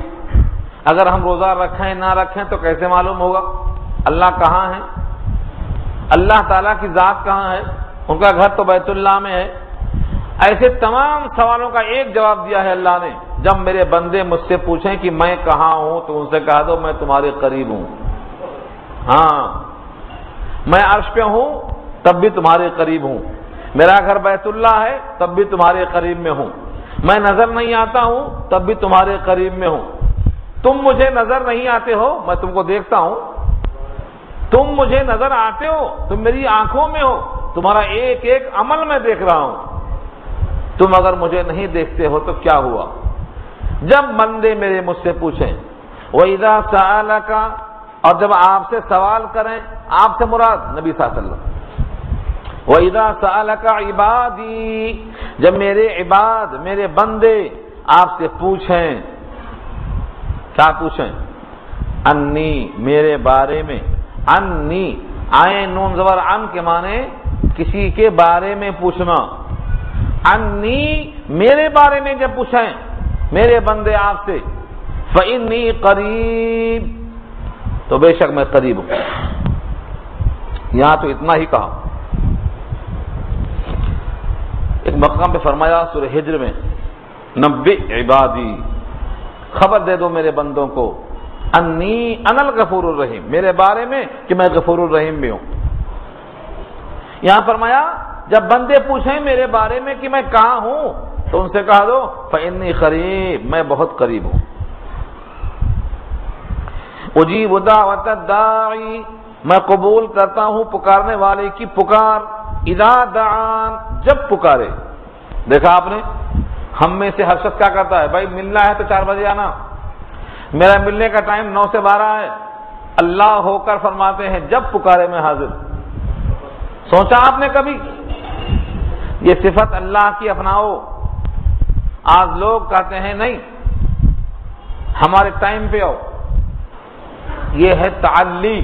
اگر ہم روزہ رکھیں نہ رکھیں تو کیسے معلوم ہوگا اللہ کہاں ہے؟ اللہ تعالیٰ کی ذات کہاں ہے؟ ان کا گھر تو بیت اللہ میں ہے. ایسے تمام سوالوں کا ایک جواب دیا ہے اللہ نے. جب میرے بندے مجھ سے پوچھیں کہ میں کہاں ہوں تو ان سے کہہ دو میں تمہارے قریب ہوں. ہاں، میں عرش پہ ہوں تب بھی تمہارے قریب ہوں، میرا گھر بیت اللہ ہے تب بھی تمہارے قریب میں ہوں، میں نظر نہیں آتا ہوں تب بھی تمہارے قریب میں ہوں. تم مجھے نظر نہیں آتے ہو، میں تم کو دیکھتا ہوں. تم مجھے نظر آتے ہو، تم میری آنکھوں میں ہو، تمہارا ایک ایک عمل میں دیکھ رہا ہوں. تم اگر مجھے نہیں دیکھتے ہو تو کیا ہوا؟ جب بندے میرے مجھ سے پوچھیں وَإِذَا سَأَلَكَ، اور جب آپ سے سوال کریں، آپ سے مراد نبی صلی اللہ علیہ وسلم، وَإِذَا سَأَلَكَ عِبَادِي، جب میرے عباد میرے بندے آپ سے پوچھیں، کیا پوچھیں؟ انی، میرے بارے میں. انی، عین نون زبر ان کے معنی کسی کے بارے میں پوچھنا. انی، میرے بارے میں جب پوچھیں میرے بندے آپ سے، فإنی قریب، تو بے شک میں قریب ہوں. یہاں تو اتنا ہی کہا. ایک مقام پہ فرمایا سورہ ہجر میں، نبئ عبادی، خبر دے دو میرے بندوں کو، انی انا الغفور الرحیم، میرے بارے میں کہ میں غفور الرحیم بھی ہوں. یہاں فرمایا جب بندے پوچھیں میرے بارے میں کہ میں کہاں ہوں تو ان سے کہا دو فإنی قریب، میں بہت قریب ہوں. اجیب دعوت الداعی، میں قبول کرتا ہوں پکارنے والے کی پکار، اذا دعان، جب پکارے. دیکھا آپ نے، ہم میں سے ہر شخص کیا کرتا ہے؟ بھائی ملنا ہے تو 4 بجے آنا، میرا ملنے کا ٹائم 9 سے 12 ہے. اللہ ہو کر فرماتے ہیں جب پکارے میں حاضر. سوچا آپ نے کبھی؟ یہ صفت اللہ کی اپناؤ. آج لوگ کہتے ہیں نہیں ہمارے ٹائم پہ آؤ. یہ ہے تعلی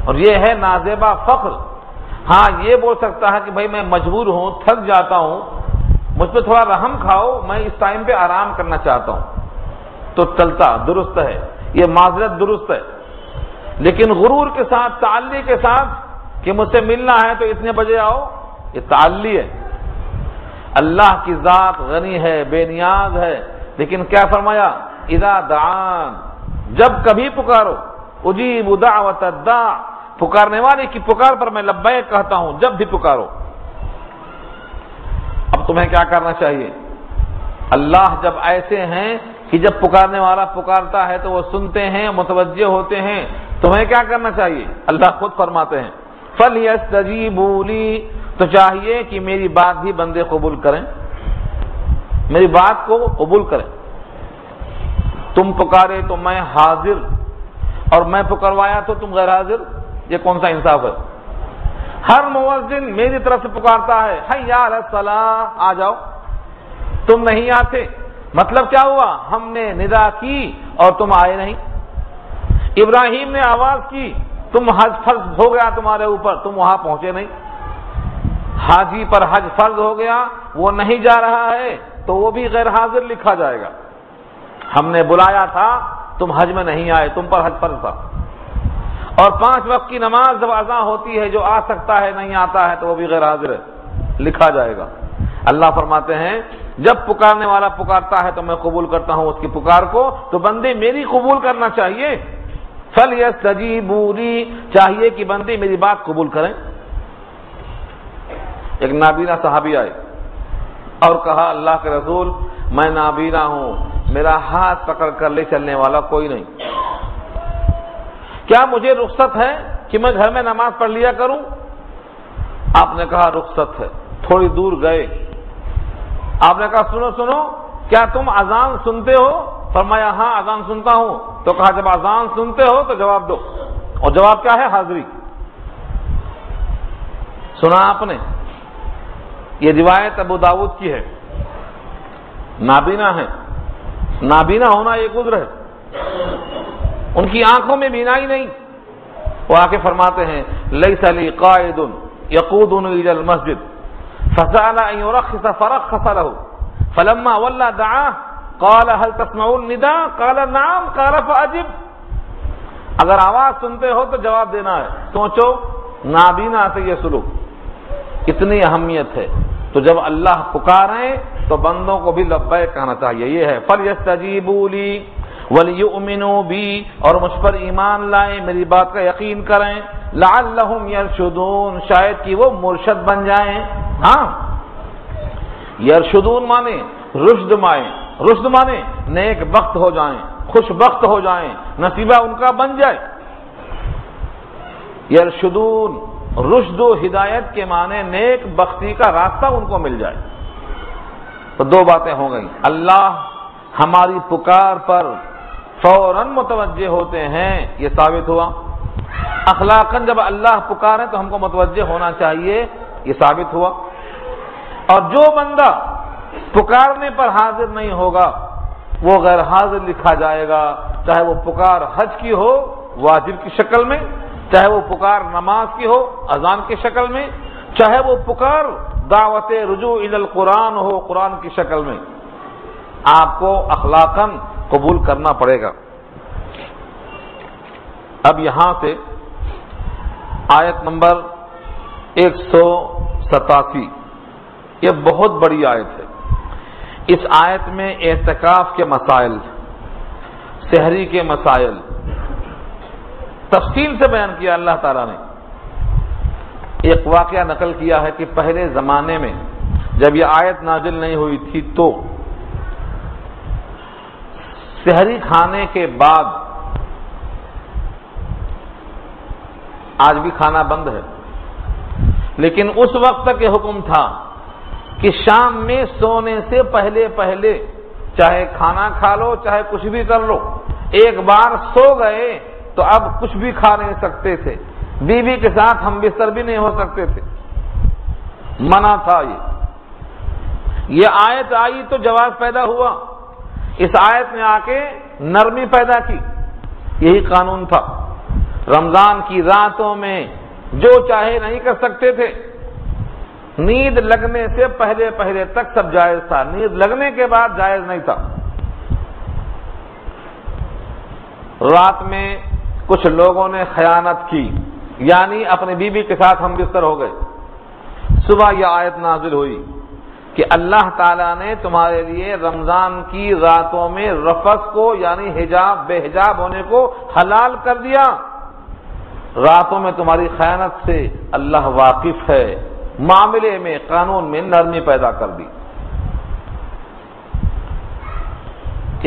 اور یہ ہے نازیبہ فخر. ہاں یہ بول سکتا ہے کہ بھائی میں مجبور ہوں، تھک جاتا ہوں، مجھ پہ تھوڑا رحم کھاؤ، میں اس ٹائم پہ آرام کرنا چاہتا ہوں، تو چلتا درست ہے، یہ معذرت درست ہے. لیکن غرور کے ساتھ، تعلی کے ساتھ کہ مجھ سے ملنا ہے تو اتنے بجے آؤ، یہ تعلی ہے. اللہ کی ذات غنی ہے، بے نیاز ہے، لیکن کیا فرمایا؟ اذا دعان، جب کبھی پکارو. اجیب دعوت الداع، پکارنے والے کی پکار پر میں لبیک کہتا ہوں جب بھی پکارو. اب تمہیں کیا کرنا چاہیے؟ اللہ جب ایسے ہیں کہ جب پکارنے والا پکارتا ہے تو وہ سنتے ہیں، متوجہ ہوتے ہیں، تمہیں کیا کرنا چاہیے؟ اللہ خود فرماتے ہیں فَلْيَسْتَجِيبُوا لِي، تو چاہیے کہ میری بات بھی بندے قبول کریں، میری بات کو قبول کریں. تم پکارے تو میں حاضر اور میں پکروایا تو تم غیر حاضر، یہ کون سا انصاف ہے؟ ہر مؤذن میری طرف سے پکارتا ہے حی علی الصلاۃ، آ جاؤ، تم نہیں آتے، مطلب کیا ہوا؟ ہم نے ندا کی اور تم آئے نہیں. ابراہیم نے آواز کی تم حج فرض ہو گیا تمہارے اوپر، تم وہاں پہنچے نہیں، حاجی پر حج فرض ہو گیا، وہ نہیں جا رہا ہے تو وہ بھی غیر حاضر لکھا جائے گا۔ ہم نے بلایا تھا، تم حج میں نہیں آئے، تم پر حج فرض تھا۔ اور 5 وقت کی نماز جب اذان ہوتی ہے، جو آ سکتا ہے نہیں آتا ہے تو وہ بھی غیر حاضر ہے، لکھا جائے گا۔ اللہ فرماتے ہیں جب پکارنے والا پکارتا ہے تو میں قبول کرتا ہوں اس کی پکار کو، تو بندے میری قبول کرنا چاہیے۔ فَلْيَسْتَجِيبُوا لِي، چاہیے کہ بندے میری بات قبول کریں۔ ایک نابینا صحابی آئے اور کہا اللہ کے رسول میں نابینا ہوں، میرا ہاتھ پکڑ کر لے چلنے والا کوئی نہیں، کیا مجھے رخصت ہے کہ میں گھر میں نماز پڑھ لیا کروں؟ آپ نے کہا رخصت ہے۔ تھوڑی دور گئے، آپ نے کہا سنو سنو، کیا تم اذان سنتے ہو؟ فرمایا ہاں اذان سنتا ہوں۔ تو کہا جب اذان سنتے ہو تو جواب دو، اور جواب کیا ہے؟ حاضری۔ سنا آپ نے؟ یہ روایت ابو داؤد کی ہے۔ نابینا ہے، نابینا ہونا ایک عذر ہے، ان کی آنکھوں میں بینائی نہیں۔ وہ آ کے فرماتے ہیں لیس لی قائد یقودنی الی المسجد فسأل ان يرخص فرخص له فلما ولى دعاه قال هل تسمع النداء قال نعم قال فاجب۔ اگر آواز سنتے ہو تو جواب دینا ہے۔ سوچو نابینا سے یہ سلوک اتنی اہمیت ہے، تو جب اللہ پکاریں تو بندوں کو بھی لبیک کہنا چاہیے۔ یہ ہے فَلْيَسْتَجِيبُوا لِي وَلْيُؤْمِنُوا بِي، اور مجھ پر ایمان لائیں، میری بات کا یقین کریں، لَعَلَّهُمْ يَرْشُدُونَ، شاید کہ وہ مرشد بن جائیں۔ ہاں، یرشدون مانے رشد مانے نیک بخت ہو جائیں، خوش بخت ہو جائیں، نصیبہ ان کا بن جائے۔ یرشدون رشد و ہدایت کے معنی نیک بختی کا راستہ ان کو مل جائے۔ تو 2 باتیں ہو گئیں، اللہ ہماری پکار پر فوراً متوجہ ہوتے ہیں، یہ ثابت ہوا۔ اخلاقاً جب اللہ پکارے تو ہم کو متوجہ ہونا چاہیے، یہ ثابت ہوا۔ اور جو بندہ پکارنے پر حاضر نہیں ہوگا وہ غیر حاضر لکھا جائے گا، چاہے وہ پکار حج کی ہو واجب کی شکل میں، چاہے وہ پکار نماز کی ہو اذان کی شکل میں، چاہے وہ پکار دعوت رجوع الی القرآن ہو قرآن کی شکل میں، آپ کو اخلاقاً قبول کرنا پڑے گا۔ اب یہاں سے آیت نمبر 187، یہ بہت بڑی آیت ہے۔ اس آیت میں اعتکاف کے مسائل، سحری کے مسائل تفصیل سے بیان کیا اللہ تعالیٰ نے۔ ایک واقعہ نقل کیا ہے کہ پہلے زمانے میں جب یہ آیت نازل نہیں ہوئی تھی تو سحری کھانے کے بعد، آج بھی کھانا بند ہے لیکن اس وقت تک یہ حکم تھا کہ شام میں سونے سے پہلے چاہے کھانا کھا لو چاہے کچھ بھی کر لو، ایک بار سو گئے تو اب کچھ بھی کھا نہیں سکتے تھے، بیوی کے ساتھ ہم بستر بھی نہیں ہو سکتے تھے، منع تھا۔ یہ آیت آئی تو جواز پیدا ہوا، اس آیت نے آ کے نرمی پیدا کی، یہی قانون تھا۔ رمضان کی راتوں میں جو چاہے نہیں کر سکتے تھے، نیند لگنے سے پہلے تک سب جائز تھا، نیند لگنے کے بعد جائز نہیں تھا۔ رات میں کچھ لوگوں نے خیانت کی، یعنی اپنی بیوی کے ساتھ ہم بستر ہو گئے، صبح یہ آیت نازل ہوئی کہ اللہ تعالیٰ نے تمہارے لیے رمضان کی راتوں میں رفث کو یعنی حجاب بے حجاب ہونے کو حلال کر دیا، راتوں میں تمہاری خیانت سے اللہ واقف ہے، معاملے میں قانون میں نرمی پیدا کر دی۔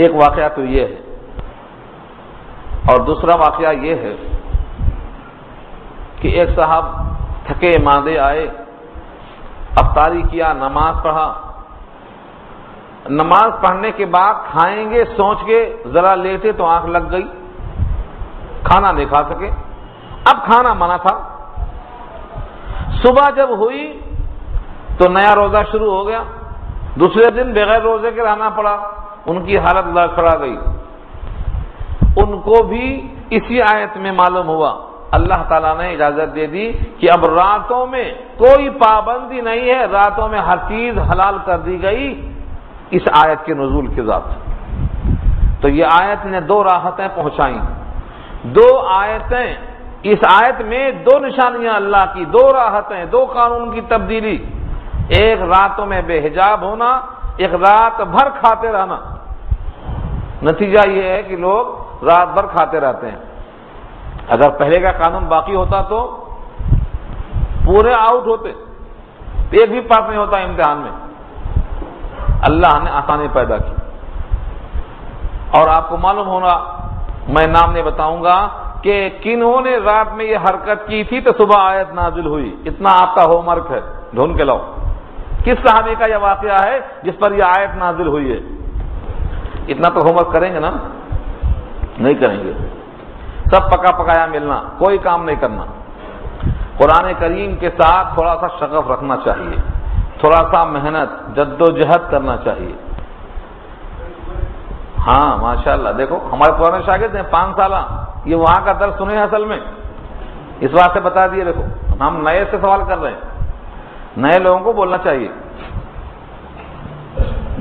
ایک واقعہ تو یہ ہے، اور دوسرا واقعہ یہ ہے کہ ایک صاحب تھکے ماندے آئے، افطاری کیا، نماز پڑھا، نماز پڑھنے کے بعد کھائیں گے سوچ کے ذرا لیٹے تو آنکھ لگ گئی، کھانا نہیں کھا سکے، اب کھانا منع تھا۔ صبح جب ہوئی تو نیا روزہ شروع ہو گیا، دوسرے دن بغیر روزے کے رہنا پڑا، ان کی حالت لڑکھڑا گئی۔ ان کو بھی اسی آیت میں معلوم ہوا اللہ تعالیٰ نے اجازت دے دی کہ اب راتوں میں کوئی پابندی نہیں ہے، راتوں میں ہر چیز حلال کر دی گئی اس آیت کے نزول کے ذات۔ تو یہ آیت نے دو راحتیں پہنچائیں، دو آیتیں، اس آیت میں دو نشانیاں اللہ کی، دو راحتیں، دو قانون کی تبدیلی، ایک راتوں میں بے حجاب ہونا، ایک رات بھر کھاتے رہنا۔ نتیجہ یہ ہے کہ لوگ رات بھر کھاتے رہتے ہیں۔ اگر پہلے کا قانون باقی ہوتا تو پورے آؤٹ ہوتے، ایک بھی پاس نہیں ہوتا امتحان میں۔ اللہ نے آسانی پیدا کی، اور آپ کو معلوم ہونا، میں نام نہیں بتاؤں گا کہ کنہوں نے رات میں یہ حرکت کی تھی تو صبح آیت نازل ہوئی۔ اتنا آپ کا ہوم ورک ہے، ڈھونڈ کے لاؤ کس صحابی کا یہ واقعہ ہے جس پر یہ آیت نازل ہوئی ہے۔ اتنا تو ہوم ورک کریں گے نا؟ نہیں کریں گے، سب پکا پکایا ملنا، کوئی کام نہیں کرنا۔ قرآن کریم کے ساتھ تھوڑا سا شغف رکھنا چاہیے، تھوڑا سا محنت جد و جہد کرنا چاہیے۔ ہاں ماشاءاللہ، دیکھو ہمارے پرانے شاگرد ہیں 5 سالہ، یہ وہاں کا درس سنے ہیں اصل میں، اس بات سے بتا دیے۔ دیکھو ہم نئے سے سوال کر رہے ہیں، نئے لوگوں کو بولنا چاہیے۔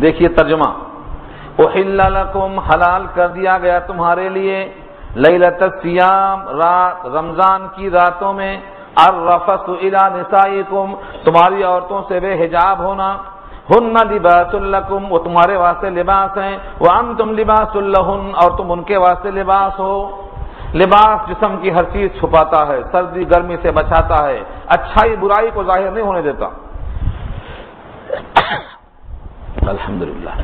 دیکھیے ترجمہ، احل لکم، حلال کر دیا گیا تمہارے لیے، لیلۃ الصیام، رات رمضان کی راتوں میں، الرفث الی نسائکم، تمہاری عورتوں سے بے حجاب ہونا، ہن لباس لکم، وہ تمہارے واسطے لباس ہیں، وانتم لباس لہن، اور تم ان کے واسطے لباس ہو۔ لباس جسم کی ہر چیز چھپاتا ہے، سردی گرمی سے بچاتا ہے، اچھائی برائی کو ظاہر نہیں ہونے دیتا۔ الحمدللہ،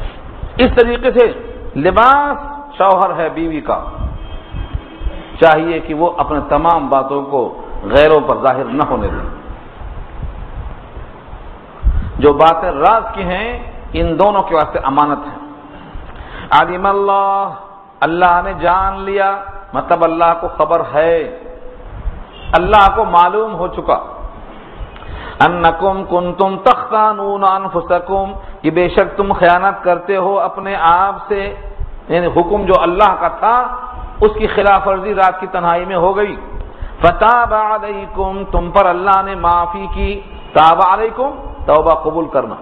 اس طریقے سے لباس شوہر ہے بیوی کا، چاہیے کہ وہ اپنے تمام باتوں کو غیروں پر ظاہر نہ ہونے دیں۔ جو باتیں راز کی ہیں ان دونوں کے واسطے امانت ہے۔ علم اللہ، اللہ نے جان لیا، مطلب اللہ کو خبر ہے، اللہ کو معلوم ہو چکا، انکم کنتم تختانون انفسکم، کہ بے شک تم خیانت کرتے ہو اپنے آپ سے، یعنی حکم جو اللہ کا تھا اس کی خلاف ورزی رات کی تنہائی میں ہو گئی۔ فتاب علیکم، تم پر اللہ نے معافی کی، تاب علیکم توبہ قبول کرنا،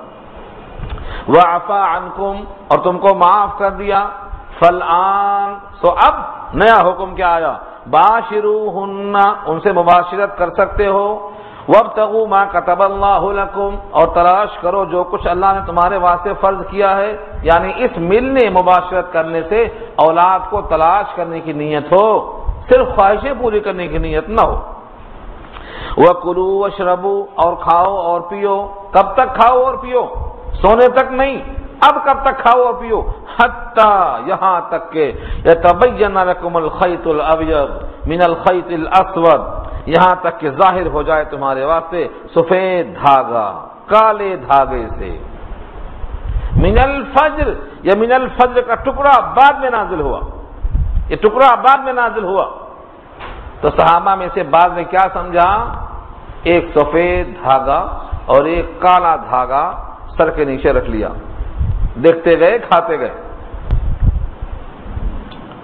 وعفا عنکم، اور تم کو معاف کر دیا، فالآن، سو اب نیا حکم کیا آیا، باشروہن، ان سے مباشرت کر سکتے ہو، وابتغوا ما كتب اللہ لکم، اور تلاش کرو جو کچھ اللہ نے تمہارے واسطے فرض کیا ہے، یعنی اس ملنے مباشرت کرنے سے اولاد کو تلاش کرنے کی نیت ہو، صرف خواہشیں پوری کرنے کی نیت نہ ہو۔ وَكُلُوا وَاشْرَبُوا، اور کھاؤ اور پیو، کب تک کھاؤ اور پیو؟ سونے تک نہیں، اب کب تک کھاؤ اور پیو؟ حتیٰ، یہاں تک کہ یتبین لکم الخیط الابیض من الخیط الاسود، یہاں تک کہ ظاہر ہو جائے تمہارے واسطے سفید دھاگا کالے دھاگے سے۔ من الفجر، یا من الفجر کا ٹکڑا بعد میں نازل ہوا، یہ ٹکڑا بعد میں نازل ہوا، تو صحابہ میں سے بعض نے کیا سمجھا، ایک سفید دھاگا اور ایک کالا دھاگا سر کے نیچے رکھ لیا، دیکھتے گئے کھاتے گئے،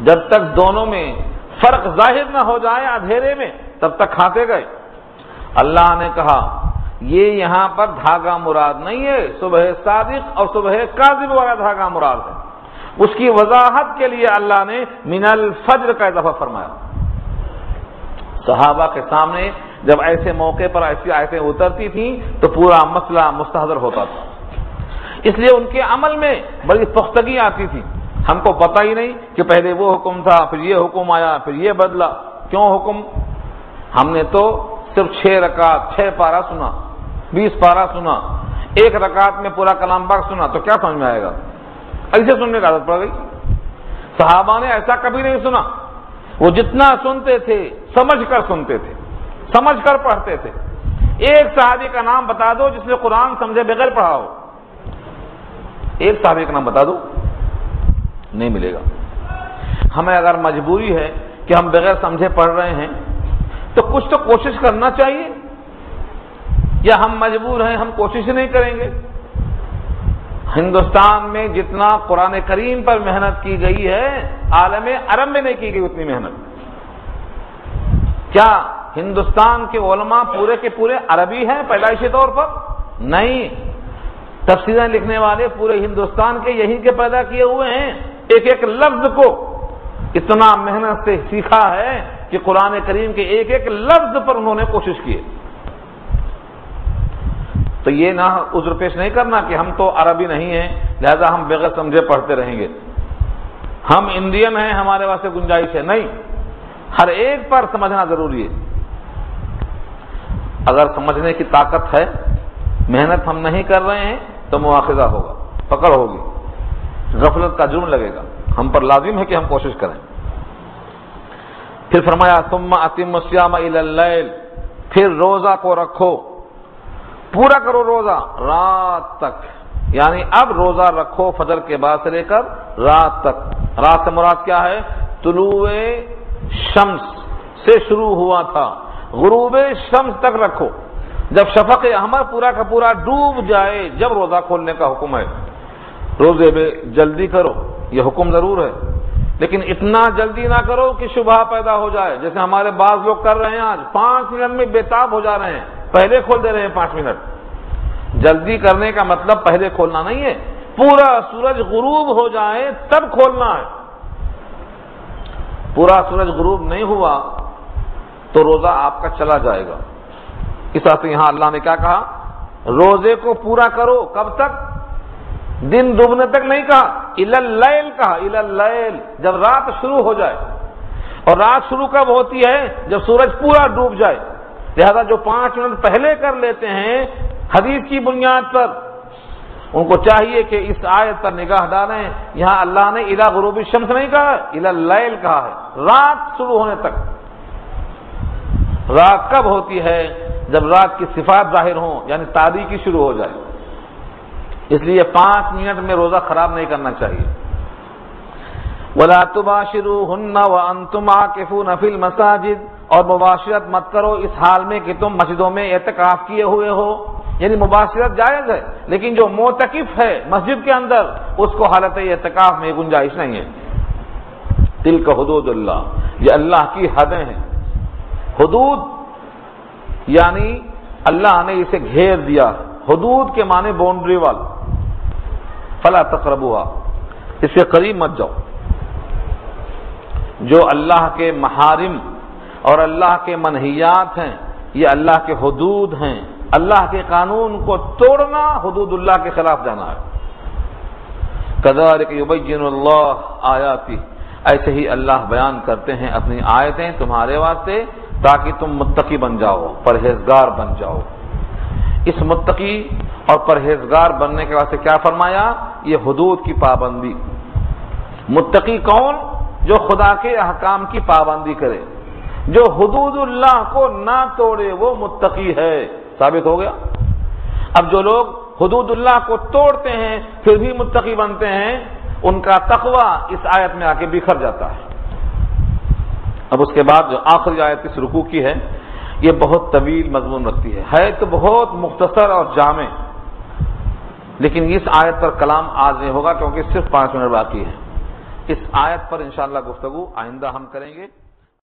جب تک دونوں میں فرق ظاہر نہ ہو جائے اندھیرے میں تب تک کھاتے گئے۔ اللہ نے کہا یہ یہاں پر دھاگا مراد نہیں ہے، صبح صادق اور صبح کاذب والا دھاگا مراد ہے۔ اس کی وضاحت کے لیے اللہ نے من الفجر کا اضافہ فرمایا۔ صحابہ کے سامنے جب ایسے موقع پر ایسی آیتیں اترتی تھیں تو پورا مسئلہ مستحضر ہوتا تھا، اس لیے ان کے عمل میں بڑی پختگی آتی تھی۔ ہم کو پتہ ہی نہیں کہ پہلے وہ حکم تھا، پھر یہ حکم آیا، پھر یہ بدلا، کیوں حکم؟ ہم نے تو صرف 6 رکعت 6 پارہ سنا، 20 پارہ سنا، 1 رکعت میں پورا کلام پاک سنا، تو کیا سمجھ میں آئے گا؟ ایسے سننے کی عادت پڑ گئی۔ صحابہ نے ایسا کبھی نہیں سنا، وہ جتنا سنتے تھے سمجھ کر سنتے تھے، سمجھ کر پڑھتے تھے۔ ایک صحابی کا نام بتا دو جس نے قرآن سمجھے بغیر پڑھا ہو، ایک صحابی کا نام بتا دو، نہیں ملے گا۔ ہمیں اگر مجبوری ہے کہ ہم بغیر سمجھے پڑھ رہے ہیں تو کچھ تو کوشش کرنا چاہیے، یا ہم مجبور ہیں ہم کوشش نہیں کریں گے؟ ہندوستان میں جتنا قرآن کریم پر محنت کی گئی ہے عالم عرب میں نہیں کی گئی اتنی محنت۔ کیا ہندوستان کے علماء پورے کے پورے عربی ہیں پیدائشی طور پر؟ نہیں، تفسیریں لکھنے والے پورے ہندوستان کے یہیں کے پیدا کیے ہوئے ہیں، ایک ایک لفظ کو اتنا محنت سے سیکھا ہے کہ قرآن کریم کے ایک ایک لفظ پر انہوں نے کوشش کی۔ تو یہ نہ عذر پیش نہیں کرنا کہ ہم تو عربی نہیں ہیں لہذا ہم بغیر سمجھے پڑھتے رہیں گے، ہم انڈین ہیں ہمارے واسطے گنجائش ہے، نہیں، ہر ایک پر سمجھنا ضروری ہے۔ اگر سمجھنے کی طاقت ہے، محنت ہم نہیں کر رہے ہیں تو مواخذہ ہوگا، پکڑ ہوگی، غفلت کا جرم لگے گا، ہم پر لازم ہے کہ ہم کوشش کریں۔ پھر فرمایا ثم اتم الصیام الی اللیل، پھر روزہ کو رکھو، پورا کرو روزہ رات تک، یعنی اب روزہ رکھو فجر کے بعد سے لے کر رات تک۔ رات سے مراد کیا ہے؟ طلوع شمس سے شروع ہوا تھا، غروب شمس تک رکھو، جب شفق احمر پورا کا پورا ڈوب جائے جب روزہ کھولنے کا حکم ہے۔ روزے میں جلدی کرو، یہ حکم ضرور ہے، لیکن اتنا جلدی نہ کرو کہ شبہ پیدا ہو جائے، جیسے ہمارے بعض لوگ کر رہے ہیں، آج 5 منٹ میں بےتاب ہو جا رہے ہیں، پہلے کھول دے رہے ہیں 5 منٹ۔ جلدی کرنے کا مطلب پہلے کھولنا نہیں ہے، پورا سورج غروب ہو جائے تب کھولنا ہے۔ پورا سورج غروب نہیں ہوا تو روزہ آپ کا چلا جائے گا۔ اس طرح سے یہاں اللہ نے کیا کہا؟ روزے کو پورا کرو، کب تک؟ دن ڈوبنے تک نہیں کہا، الی اللیل کہا، الی اللیل، جب رات شروع ہو جائے۔ اور رات شروع کب ہوتی ہے؟ جب سورج پورا ڈوب جائے۔ لہذا جو 5 منٹ پہلے کر لیتے ہیں حدیث کی بنیاد پر، ان کو چاہیے کہ اس آیت پر نگاہ ڈالیں، یہاں اللہ نے الی غروب الشمس نہیں کہا، الی اللیل کہا ہے، رات شروع ہونے تک۔ رات کب ہوتی ہے؟ جب رات کی صفات ظاہر ہوں، یعنی تاریکی شروع ہو جائے۔ اس لیے 5 منٹ میں روزہ خراب نہیں کرنا چاہیے۔ وَلَا تُبَاشِرُوهُنَّ وَأَنْتُمْ عَاكِفُونَ فِي الْمَسَاجِدِ، اور مباشرت مت کرو اس حال میں کہ تم مسجدوں میں اعتکاف کیے ہوئے ہو، یعنی مباشرت جائز ہے، لیکن جو معتکف ہے مسجد کے اندر اس کو حالت اعتکاف میں گنجائش نہیں ہے۔ تلک حدود اللہ، یہ اللہ کی حدیں ہیں۔ حدود یعنی اللہ نے اسے گھیر دیا، حدود کے معنی باؤنڈری وال، فلا تقربوها، اس کے قریب مت جاؤ۔ جو اللہ کے محارم اور اللہ کے منہیات ہیں یہ اللہ کے حدود ہیں، اللہ کے قانون کو توڑنا حدود اللہ کے خلاف جانا ہے۔ کذالک یبین اللہ آیاتہ، ایسے ہی اللہ بیان کرتے ہیں اپنی آیتیں تمہارے واسطے تاکہ تم متقی بن جاؤ، پرہیزگار بن جاؤ۔ اس متقی اور پرہیزگار بننے کے واسطے کیا فرمایا؟ یہ حدود کی پابندی۔ متقی کون؟ جو خدا کے احکام کی پابندی کرے، جو حدود اللہ کو نہ توڑے، وہ متقی ہے۔ ثابت ہو گیا؟ اب جو لوگ حدود اللہ کو توڑتے ہیں پھر بھی متقی بنتے ہیں، ان کا تقوی اس آیت میں آ کے بکھر جاتا ہے۔ اب اس کے بعد جو آخری آیت اس رکوع کی ہے یہ بہت طویل مضمون رکھتی ہے تو بہت مختصر اور جامع، لیکن اس آیت پر کلام آج نہیں ہوگا کیونکہ صرف 5 منٹ باقی ہے۔ اس آیت پر انشاءاللہ گفتگو آئندہ ہم کریں گے۔